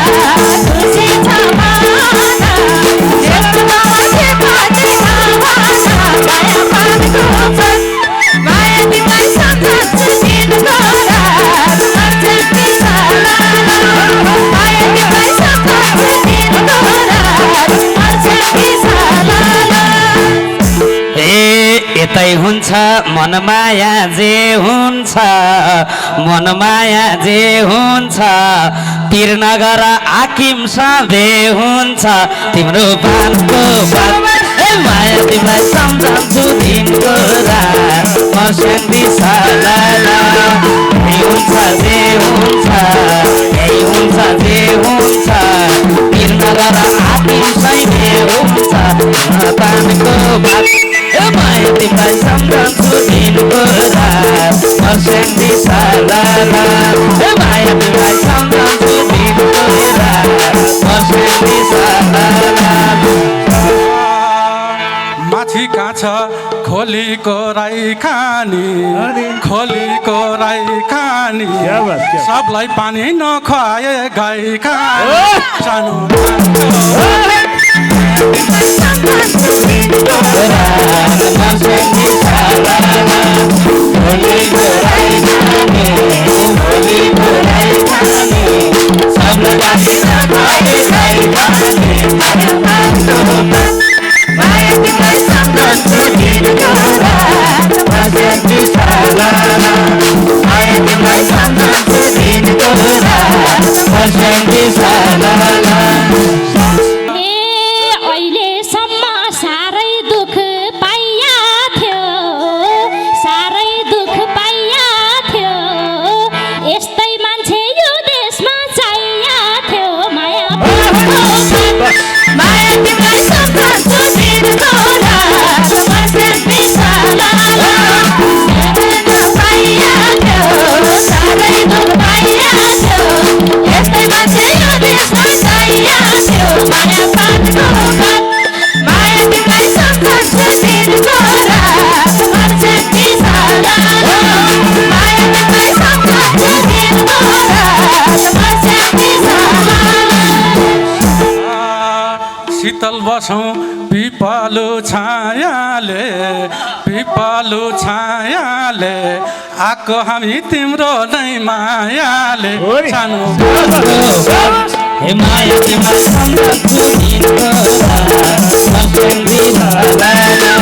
यस्तो ठाउँमा जे पाएँ नभन माया पानको माया तिमीलाई सम्झन्छु दिनको रात पर्स्याङ्दी सदा माया तिमीलाई सम्झन्छु दिनको रात पर्स्याङ्दी सदा
यतै हुन्छ मनमाया जे हुन्छ तिर नगर आकिम सधे हुन्छ तिम्रो पानको बात माया तिमीलाई सम्झन्छु दिनको रात पर्स्याङ्दी सदा यही हुन्छ जे हुन्छ तिर नगर आकिम सधे हुन्छ तिम्रो पानको बात माया तिमीलाई सम्झन्छु दिनको रात पर्स्याङ्दी सदा माया तिमीलाई सम्झन्छु दिनको रात पर्स्याङ्दी सदा
माथि काछ खोलीको राई खानी सबलाई पानी नखुवाए गाई खानी सानो
अहिलेसम्म साह्रै दुःख पाइया थियो यस्तै मान्छे यो देशमा चाहिया थियो माया तिमीलाई सम्झन्छु
शीतल बसौँ पिपलु छायाले आको हामी तिम्रो नै मायाले सानो
माया तिम्रो सम्झन्छु दिनको शीतलो छायाले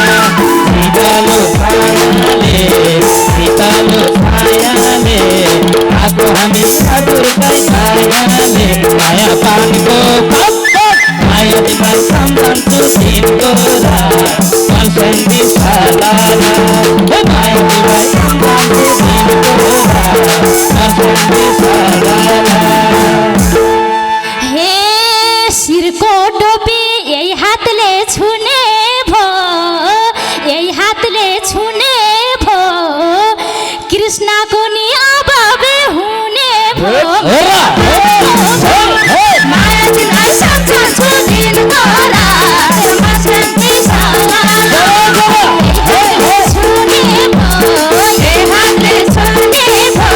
आको हामी हजुरकै छायाले माया पानीको माया तिम्रो सम्झन्छु दिनको माया तिम्रो
हे शिरको टोपी यही हातले छुने भो कृष्णको नि अभावे हुने भो माया तिमीलाई सम्झन्छु दिनको रात मस्कन्ती छुने भो यही हातले छुने भो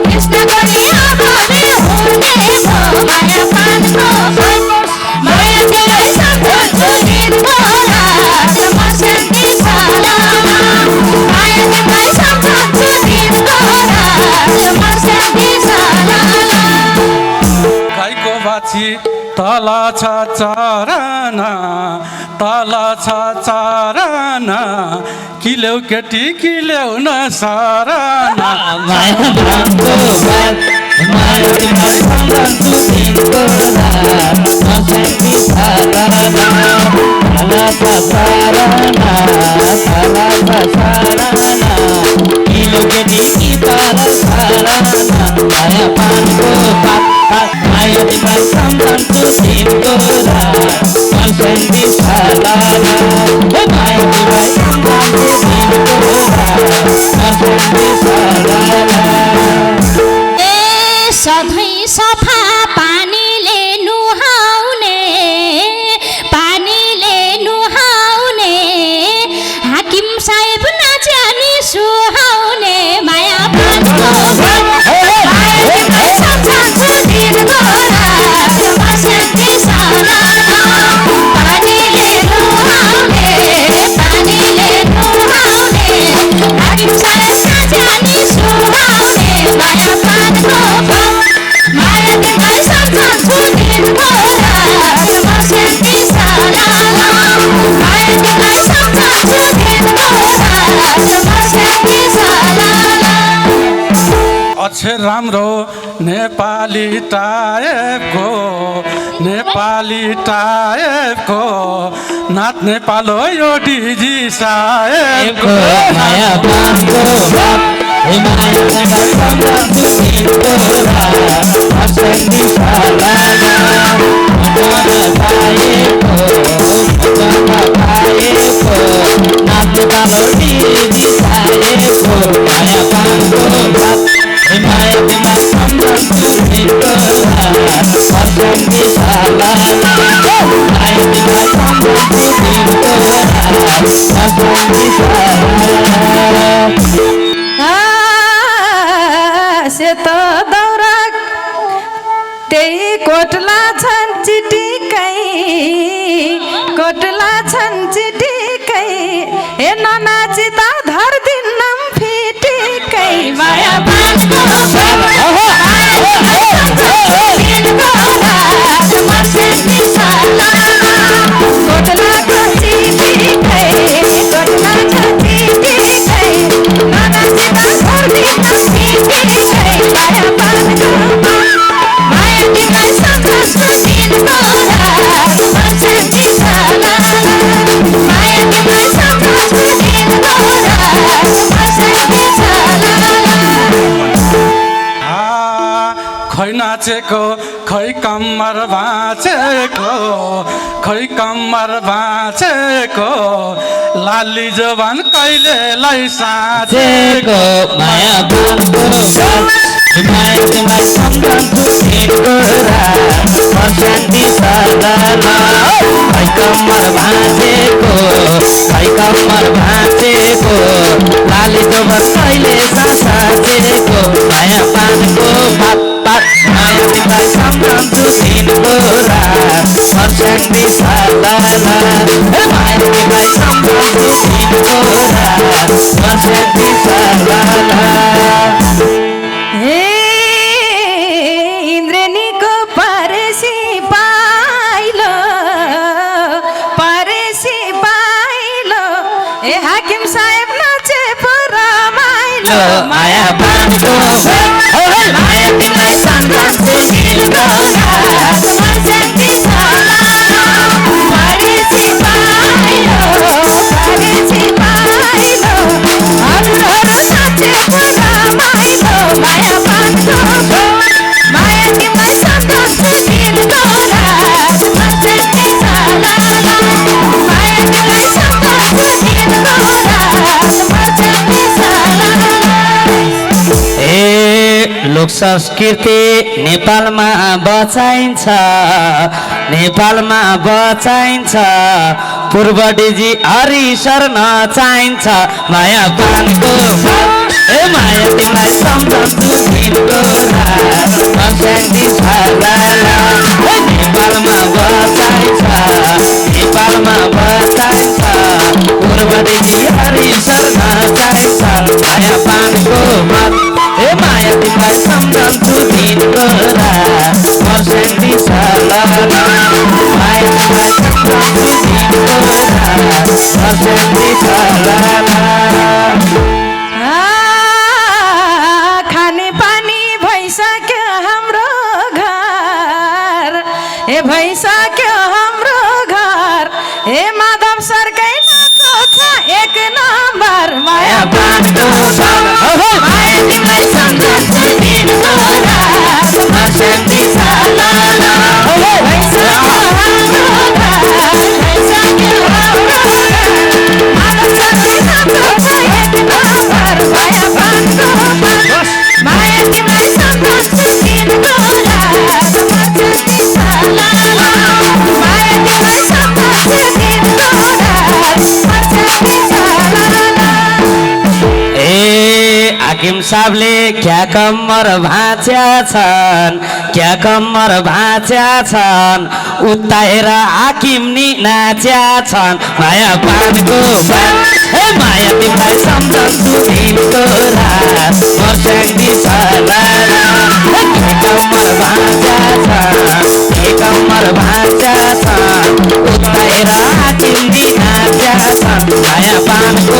कृष्णको नि अभावे हुने भो माया पानको माया तिमीलाई सम्झन्छु दिनको रात मस्कन्ती माया तिमीलाई सम्झन्छु दिनको रात मस्कन्ती
गाईको बाछी तल छ चरन किल्याउ केटी किल्याउ न सरना
माया तिमीलाई सम्झन्छु दिनको रात मस्कन्ती किलो केटी कि पर माया पानको माया तिमीलाई सम्झन्छु दिनको रात मस्कन्ती माया तिमीलाई सम्झन्छु दिनको रात मस्कन्ती
सधैँ सफा पानीले नुहाउने हाकिम साहेब नजानी सुहाउने माया पानको सम्झन्छु दिनको रात मस्कन्ती पानीले नुहाउने हाकिम साहेब नजानी सुहाउने माया पानको माया तिमीलाई सम्झन्छु दिनको रात मस्कन्ती माया तिमीलाई सम्झन्छु दिनको रात मस्कन्ती
अक्षर राम्रो नेपाली टाइपको नाच नेपाल हो यो डिजी साहेबको
माया पानको माया तिमीलाई सम्झन्छु दिनको रात मस्कन्ती नाच नेपाल हो डिजी साहेबको माया पानको माया तिमीलाई सम्झन्छु दिनको रात मस्कन्ती माया तिमीलाई सम्झन्छु दिनको रात मस्कन्ती
सेतो दौरा त्यही कोटला छन् चिटिकै हे ननाचिता धर्दिन्नम फिटिकै माया पानको कोटलाको चिटिकै ननाचिता धर्दिन्नम फिटिकै माया पानको माया तिमीलाई सम्झन्छु दिनको रात मस्कन्ती माया तिमीलाई सम्झन्छु दिनको रात मस्कन्ती
खै नाचेको खै कम्मर भाँचेको लाली जवान कहिलेलाई साँचेको
माया पानको माया तिमीलाई सम्झन्छु दिनको रात मस्कन्ती खै कम्मर भाँचेको लाली जवान कहिले साँचेको माया पानको माया तिमीलाई सम्झन्छु दिनको रात मर्स्याङ्गी सालाला माया तिमीलाई सम्झन्छु दिनको रात मर्स्याङ्गी सालाला
इन्द्रेणीको परेसी पाइलो ए हाकिम साहेब नाचे रमाइलो
माया बाँधको माया तिमीलाई सम्झन्छु दिनको रात
मर्स्याङ्गी सालाला परेसी पाइलो हजुरहरू नाचेको रमाइलो माया बाँधको माया तिमीलाई सम्झन्छु दिनको रात मर्स्याङ्गी सालाला माया तिमीलाई सम्झन्छु दिनको रात मर्स्याङ्गी सालाला
लोक संस्कृति नेपालमा बचाइन्छ पूर्व डिजी हरिशर नचाहिन्छ माया बाँधको माया तिमीलाई सम्झन्छु दिनको रात मर्स्याङ्गी सालाला नेपालमा बचाइन्छ पूर्व डिजी हरिशर नचाहिन्छ माया बाँधको माया तिमीलाई सम्झन्छु दिनको रात मर्स्याङ्गी सालाला माया तिमीलाई सम्झन्छु दिनको रात मर्स्याङ्गी सालाला
खाने पानी भइसक्यो हाम्रो घर भइसक्यो हाम्रो घर माधव सरकै नाचो छ एक नम्बर माया
बाँधको माया तिमीलाई सम्झन्छु दिनको रात मर्स्याङ्गी सालाला
भइसक्यो हाम्रो घर भइसक्यो हाम्रो माधव सरकै नाचो छ एक नम्बर माया बाँधको माया तिमीलाई सम्झन्छु दिनको रात मर्स्याङ्गी सालाला माया तिमीलाई सम्झन्छु दिनको रात मर्स्याङ्गी सालाला
हाकिम साहबले क्या कम्मर भाँच्या छन् उत्ताएर हाकिम नि नाच्या छन् माया बाँधको माया तिमीलाई सम्झन्छु दिनको रात मर्स्याङ्गी सालाला कम्मर भाँच्या छन् उत्ताएर हाकिम नि नाच्या छन् माया बाँधको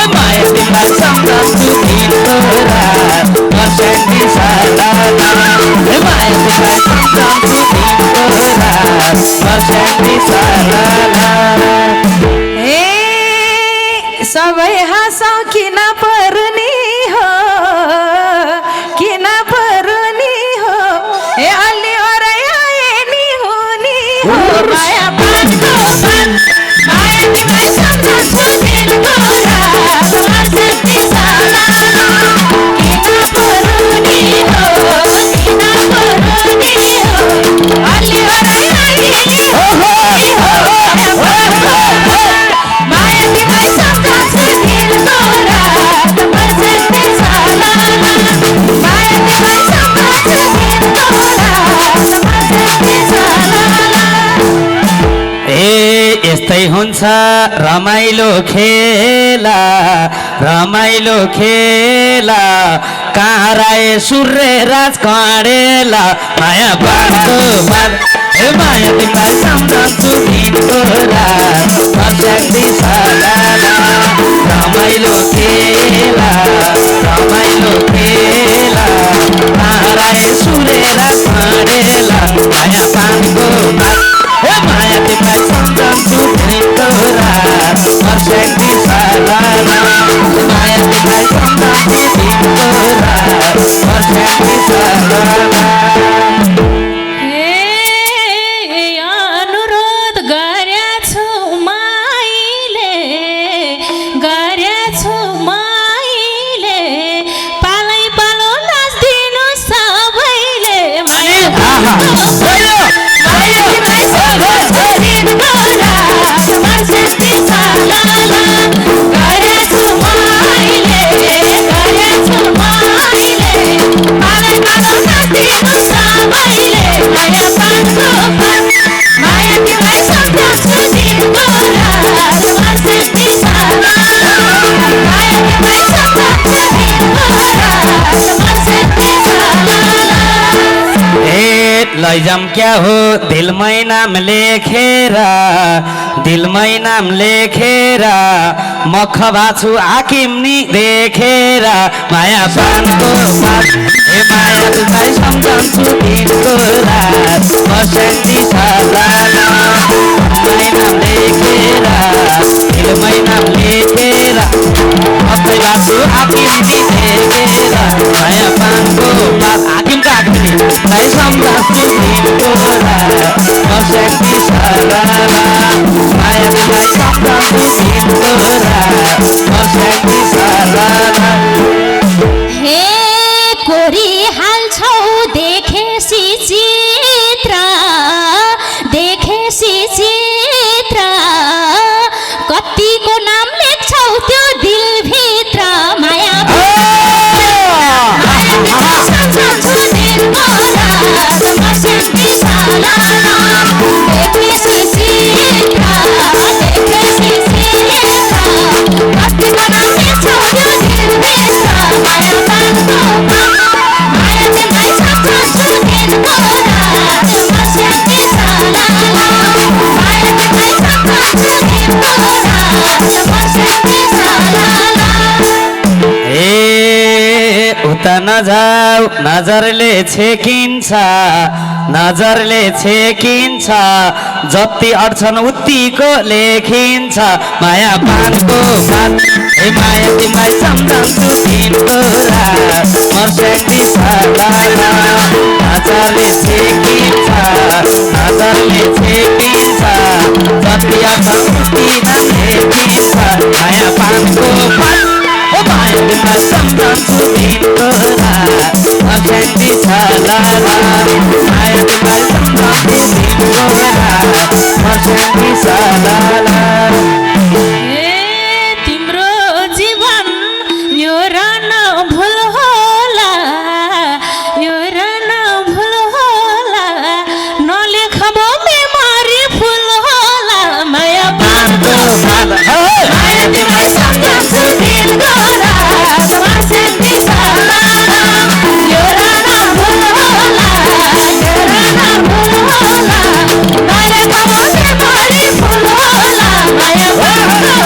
माया तिमीलाई सम्झन्छु दिनको रात मर्स्याङ्गी सालाला माया तिमीलाई सम्झन्छु दिनको रात मर्स्याङ्गी सालाला
सबै हाँसौँ किन पर्ने हो अलि अराइ आए नि हुने हो
माया बाँधको माया तिमीलाई सम्झन्छु दिनको रात मर्स्याङ्गी सालाला किन पर्ने हो अलि अराइ आए नि हुने हो माया तिमीलाई सम्झन्छु दिनको रात मर्स्याङ्गी सालाला माया तिमीलाई सम्झन्छु दिनको रात मर्स्याङ्गी सालाला
यस्तै हुन्छ रमाइलो खेला कहाँ राए सूर्य राज कँडेला माया बाँधको माया तिमीलाई सम्झन्छु दिनको रात मर्स्याङ्गी सालाला रमाइलो खेला कहाँ राए सूर्य राज कँडेला माया बाँधको माया तिमीलाई सम्झन्छु दिनको रात मर्स्याङ्गी सालाला माया तिमीलाई सम्झन्छु दिनको रात मर्स्याङ्गी सालाला
अनुरोध गरेछु माइले पालै पालो नाच्दिनु सबैले माया तिमीलाई सम्झन्छु दिनको रात मर्स्याङ्गी सालाला गरेछु माइले पालै पालो नाच्दिनु सबैले माया बाँधको माया
लैजाम क्या हो दिलमै नाम लेखेर म खबाछु हाकिम नि देखेर माया पानको बात हे माया तुलाई सम्झन्छु दिनको रात म शान्ति सदाना दिलमै नाम लेखेर म खबाछु हाकिम नि देखेर माया पानको बात हाकिमका हाकिम तुलाई सम्झन्छु दिनको रात म शान्ति सदाना माया तुलाई सम्झन्छु दिनको रात म शान्ति सदाना
हे कोरी हाल्छौ देखेसी चित्र कतिको नाम लेख्छौ त्यो दिलभित्र माया
उता नजाऊ नजरले छेकिन्छ जति अड्छन् उतिको लेखिन्छ माया पानको बात हे माया तिमीलाई सम्झन्छु दिनको रात म शान्ति सदाना नजरले छेकिन्छ जति अड्छन् उतिमा लेखिन्छ माया पानको बात ओ माया तिमीलाई सम्झन्छु दिनको रात म शान्ति सदाना माया तिमीलाई सम्झन्छु दिनको रात म शान्ति सदाना
तिम्रो जीवन यो रन भुल होला नलेखबो मेमोरी फुल होला माया पानको माया तिमीलाई सम्झन्छु दिनको रात म शान्ति सदाना यो रन भुल होला नलेखबो मेमोरी फुल होला माया पानको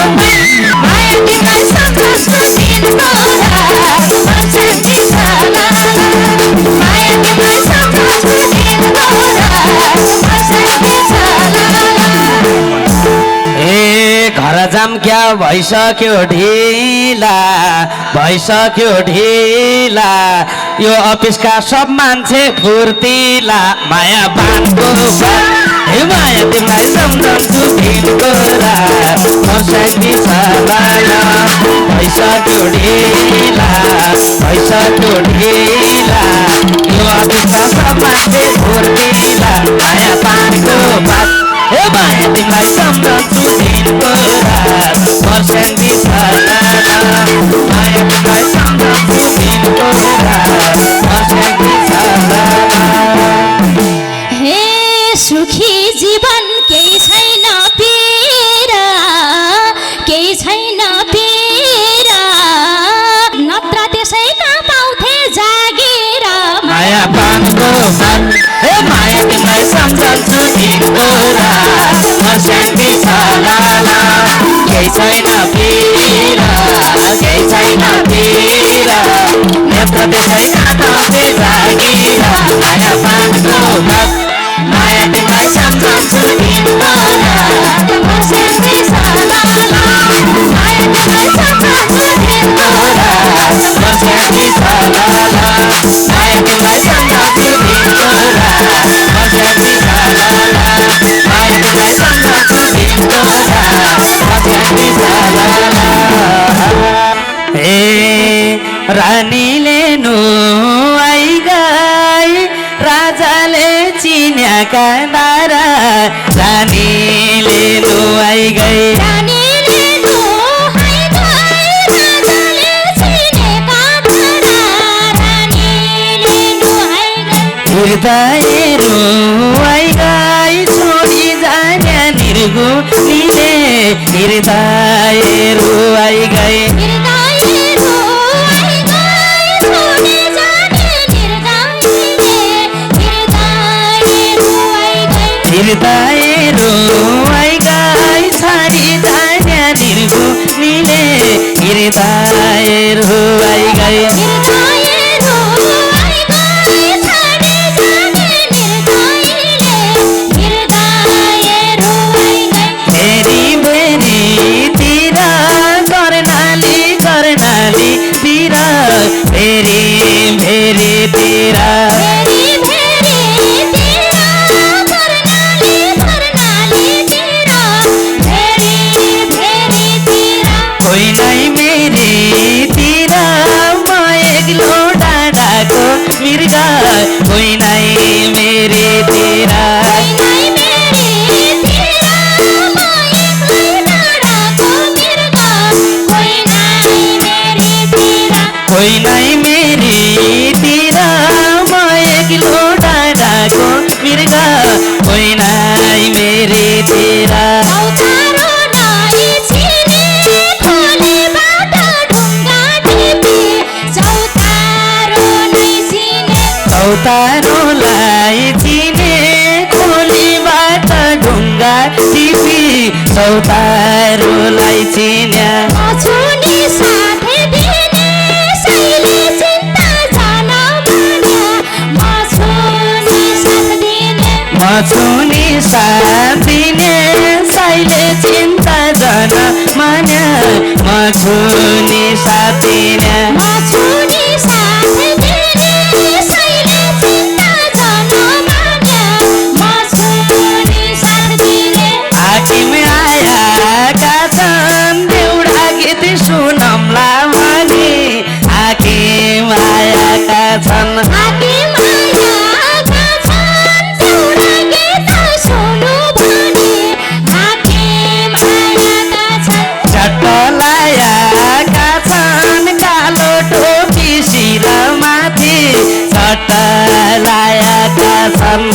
माया तिमीलाई सम्झन्छु दिनको रात म शान्ति सदाना माया तिमीलाई सम्झन्छु दिनको रात म शान्ति सदाना
ए घर जाम क्या भइसक्यो ढिला यो अफिसका सब मान्छे फुर्तिला माया बानको हे माया तिमीलाई सम्झन्छु दिनको रात म शान्ति सदाना भइसक्यो ढिला यो अफिसका सब मान्छे फुर्तिला माया बानको बात हे माया तिमीलाई सम्झन्छु दिनको रात म शान्ति सदाना माया तिमीलाई सम्झन्छु दिनको रात म शान्ति सदाना
हे सुखी जीवन केही छैन पीरा नत्र त्यसै नपाउँथे जागिर
माया पानको बात हे माया तिमीलाई सम्झन्छु दिनको रात म शान्ति सदाना केही छैन पीरा नेत्र त्यसै नपाउँथे जागिर माया पानको बात माया तिमीलाई सम्झन्छु दिनको रात
म शान्ति सदाना माया तिमीलाई सम्झन्छु दिनको रात
म शान्ति सदाना माया तिमीलाई सम्झन्छु दिनको रात म शान्ति सदाना माया तिमीलाई सम्झन्छु दिनको रात म शान्ति सदाना ए रानीले नुहाई गई राजाले चिन्याका नारा रानीले नुहाई गई हृदय रुवाई गई छोडी जाने निर्गुणीले हृदय रुवाई गई रुवाई गई भेरी भेरीतिर कर्णाली कर्णालीतिर भेरी भेरीतिर कोही नै मेरीतिर म एक्लो डाँडाको मृग कोही नै मेरीतिर कोही नै मेरीतिर म एक्लो डाँडाको मृग कोही नै मेरीतिर चौतारोलाई चिने खोलीबाट ढुङ्गा टिपी चौतारोलाई चिन्या
मछुनी साथ दिने सैले चिन्ता जान मान्या मछुनी साथ दिने
मछुनी साथ दिने सैले चिन्ता जान मान्या मछुनी साथ दिने
मछुनी साथ दिने सैले चिन्ता जान मान्या मछुनी साथ दिने
हाकिम आएका छन् देउडा गीत सुनौला भने हाकिम आएका छन् चट्टलाएका छन् कालो टोपी शिरमाथि चट्टलाएका छन्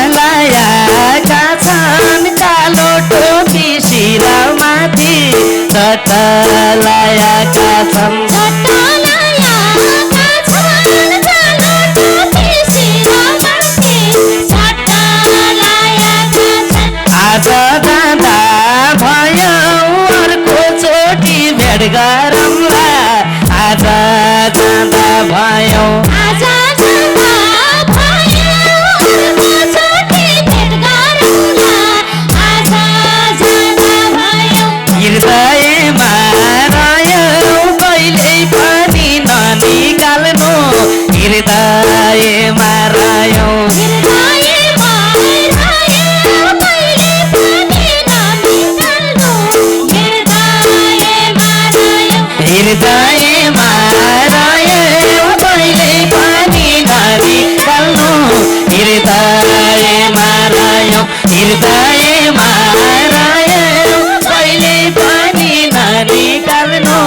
चट्टलाएका छन् कालो टोपी शिरमाथि चट्टलाएका छन् आज जाँदा भयो अर्को चोटि भेट गरौँला आज जाँदा भयो हृदयमा रह्यो कहिल्यै पनि ननिकाल्नु हृदयमा रह्यो हृदयमा रह्यो कहिल्यै पनि ननिकाल्नु हृदयमा रह्यो हृदयमा रह्यो कहिल्यै पनि ननिकाल्नु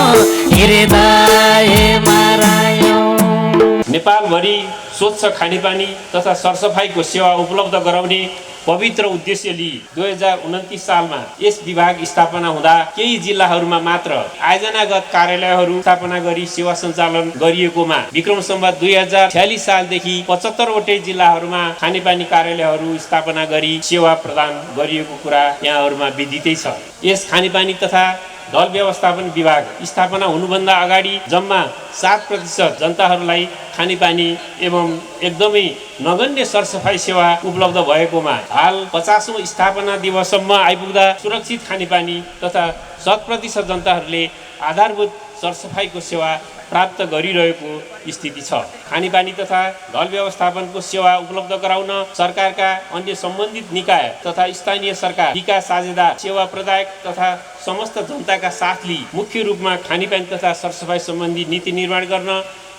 हृदयमा रह्यो
नेपालभरि स्वच्छ खानेपानी तथा सरसफाइको सेवा उपलब्ध गराउने पवित्र उद्देश्य लिई 2029 सालमा यस विभाग स्थापना हुँदा केही जिल्लाहरूमा मात्र आयोजनागत कार्यालयहरू स्थापना गरी सेवा सञ्चालन गरिएकोमा विक्रम सम्वत 2046 सालदेखि 75 वटै जिल्लाहरूमा खानेपानी कार्यालयहरू स्थापना गरी सेवा प्रदान गरिएको कुरा यहाँहरूमा विदितै छ। यस खानेपानी तथा ढल व्यवस्थापन विभाग स्थापना हुनुभन्दा अगाडि जम्मा 7% जनताहरूलाई खानेपानी एवं एकदमै नगण्य सरसफाइ सेवा उपलब्ध भएकोमा हाल 50औं स्थापना दिवससम्म आइपुग्दा सुरक्षित खानेपानी तथा 100% जनताहरूले आधारभूत सरसफाइको सेवा प्राप्त गरिरहेको स्थिति छ। खानेपानी तथा ढल व्यवस्थापनको सेवा उपलब्ध गराउन सरकारका अन्य सम्बन्धित निकाय तथा स्थानीय सरकार विकास साझेदार सेवा प्रदायक तथा समस्त जनताका साथ लिई मुख्य रूपमा खानेपानी तथा सरसफाइ सम्बन्धी नीति निर्माण गर्न,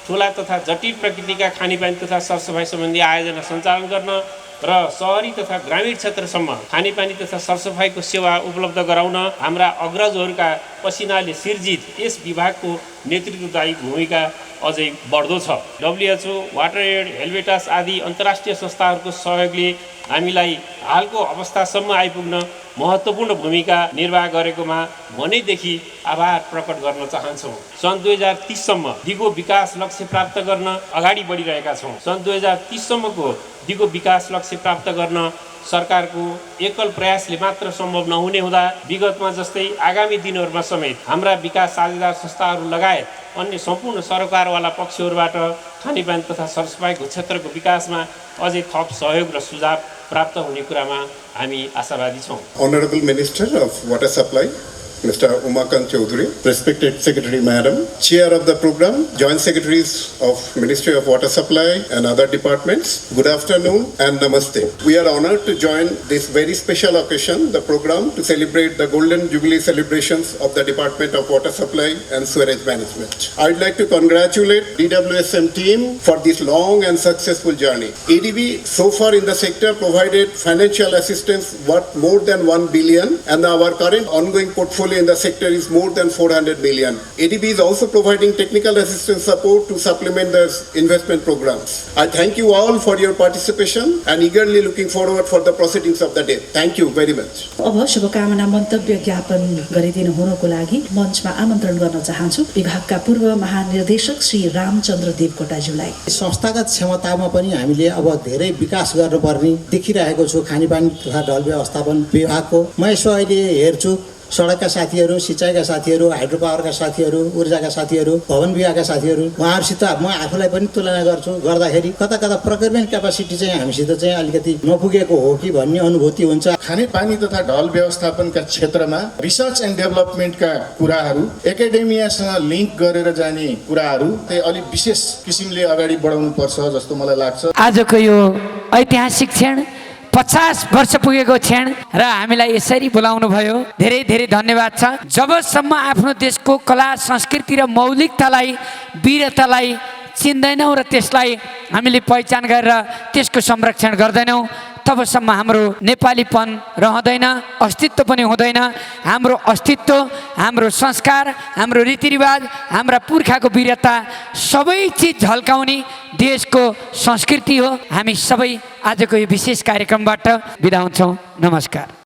ठुला तथा जटिल प्रकृतिका खानेपानी तथा सरसफाइ सम्बन्धी आयोजना सञ्चालन गर्न र शहरी तथा ग्रामीण क्षेत्रसम्म खानेपानी तथा सरसफाइको सेवा उपलब्ध गराउन हाम्रा अग्रजहरूका पसिनाले सिर्जित यस विभागको नेतृत्वदायी भूमिका अझै बढ्दो छ। WHO, वाटर एड, हेल्वेटास आदि अन्तर्राष्ट्रिय संस्थाहरूको सहयोगले हामीलाई हालको अवस्थासम्म आइपुग्न महत्त्वपूर्ण भूमिका निर्वाह गरेकोमा मनैदेखि आभार प्रकट गर्न चाहन्छौँ। सन् 2030 सम्म दिगो विकास लक्ष्य प्राप्त गर्न अगाडि बढिरहेका छौँ। सन् 2030 सम्मको दिगो विकास लक्ष्य प्राप्त गर्न सरकारको एकल प्रयासले मात्र सम्भव नहुने हुँदा विगतमा जस्तै आगामी दिनहरूमा समेत हाम्रा विकास साझेदार संस्थाहरू लगायत अन्य सम्पूर्ण सरकारवाला पक्षहरूबाट खानेपानी तथा सरसफाइको क्षेत्रको विकासमा अझै थप सहयोग र सुझाव प्राप्त हुने कुरामा हामी आशावादी छौँ।
Honorable Minister of Water Supply, Mr. Umakant Chaudhary, respected Secretary Madam, Chair of the Program, Joint Secretaries of Ministry of Water Supply and other departments, good afternoon and namaste. We are honored to join this very special occasion, the program, to celebrate the Golden Jubilee celebrations of the Department of Water Supply and Sewerage Management. I would like to congratulate DWSM team for this long and successful journey. ADB so far in the sector provided financial assistance worth more than 1 billion, and our current ongoing portfolio in the sector is more than 400 million. ADB is also providing technical assistance support to supplement the investment programs. I thank you all for your participation and eagerly looking forward for the proceedings of the day. Thank you very much.
अब शुभकामना मन्तव्य ज्ञापन गरिदिनु हुनको लागि मञ्चमा आमन्त्रण गर्न चाहन्छु विभागका पूर्व महानिर्देशक श्री रामचन्द्र देवकोटाज्यूलाई।
संस्थागत क्षमतामा पनि हामीले अब धेरै विकास गर्नुपर्ने देखिरहेको छु। खानेपानी तथा ढल व्यवस्थापन विभागको म यसो अहिले हेर्छु, सडकका साथीहरू, सिँचाइका साथीहरू, हाइड्रो पावरका साथीहरू, ऊर्जाका साथीहरू, भवन विभागका साथीहरू, उहाँहरूसित म आफूलाई पनि तुलना गर्दाखेरि कता कता प्रोक्योरमेन्ट क्यापासिटी चाहिँ हामीसित चाहिँ अलिकति नपुगेको हो कि भन्ने अनुभूति हुन्छ।
खानेपानी तथा ढल व्यवस्थापनका क्षेत्रमा रिसर्च एन्ड डेभलपमेन्टका कुराहरू, एकाडेमियासँग लिङ्क गरेर जाने कुराहरू चाहिँ अलिक विशेष किसिमले अगाडि बढाउनु पर्छ जस्तो मलाई लाग्छ।
आजको यो ऐतिहासिक क्षण 50 वर्ष पुगेको क्षण र हामीलाई यसरी बोलाउनु भयो, धेरै धेरै धन्यवाद छ। जबसम्म आफ्नो देशको कला संस्कृति र मौलिकतालाई वीरतालाई चिन्दैनौँ र त्यसलाई हामीले पहिचान गरेर त्यसको संरक्षण गर्दैनौँ तबसम्म हाम्रो नेपालीपन रहँदैन, अस्तित्व पनि हुँदैन। हाम्रो अस्तित्व, हाम्रो संस्कार, हाम्रो रीतिरिवाज, हाम्रा पुर्खाको वीरता सबै चिज झल्काउने देशको संस्कृति हो। हामी सबै आजको यो विशेष कार्यक्रमबाट बिदा हुन्छौँ। नमस्कार।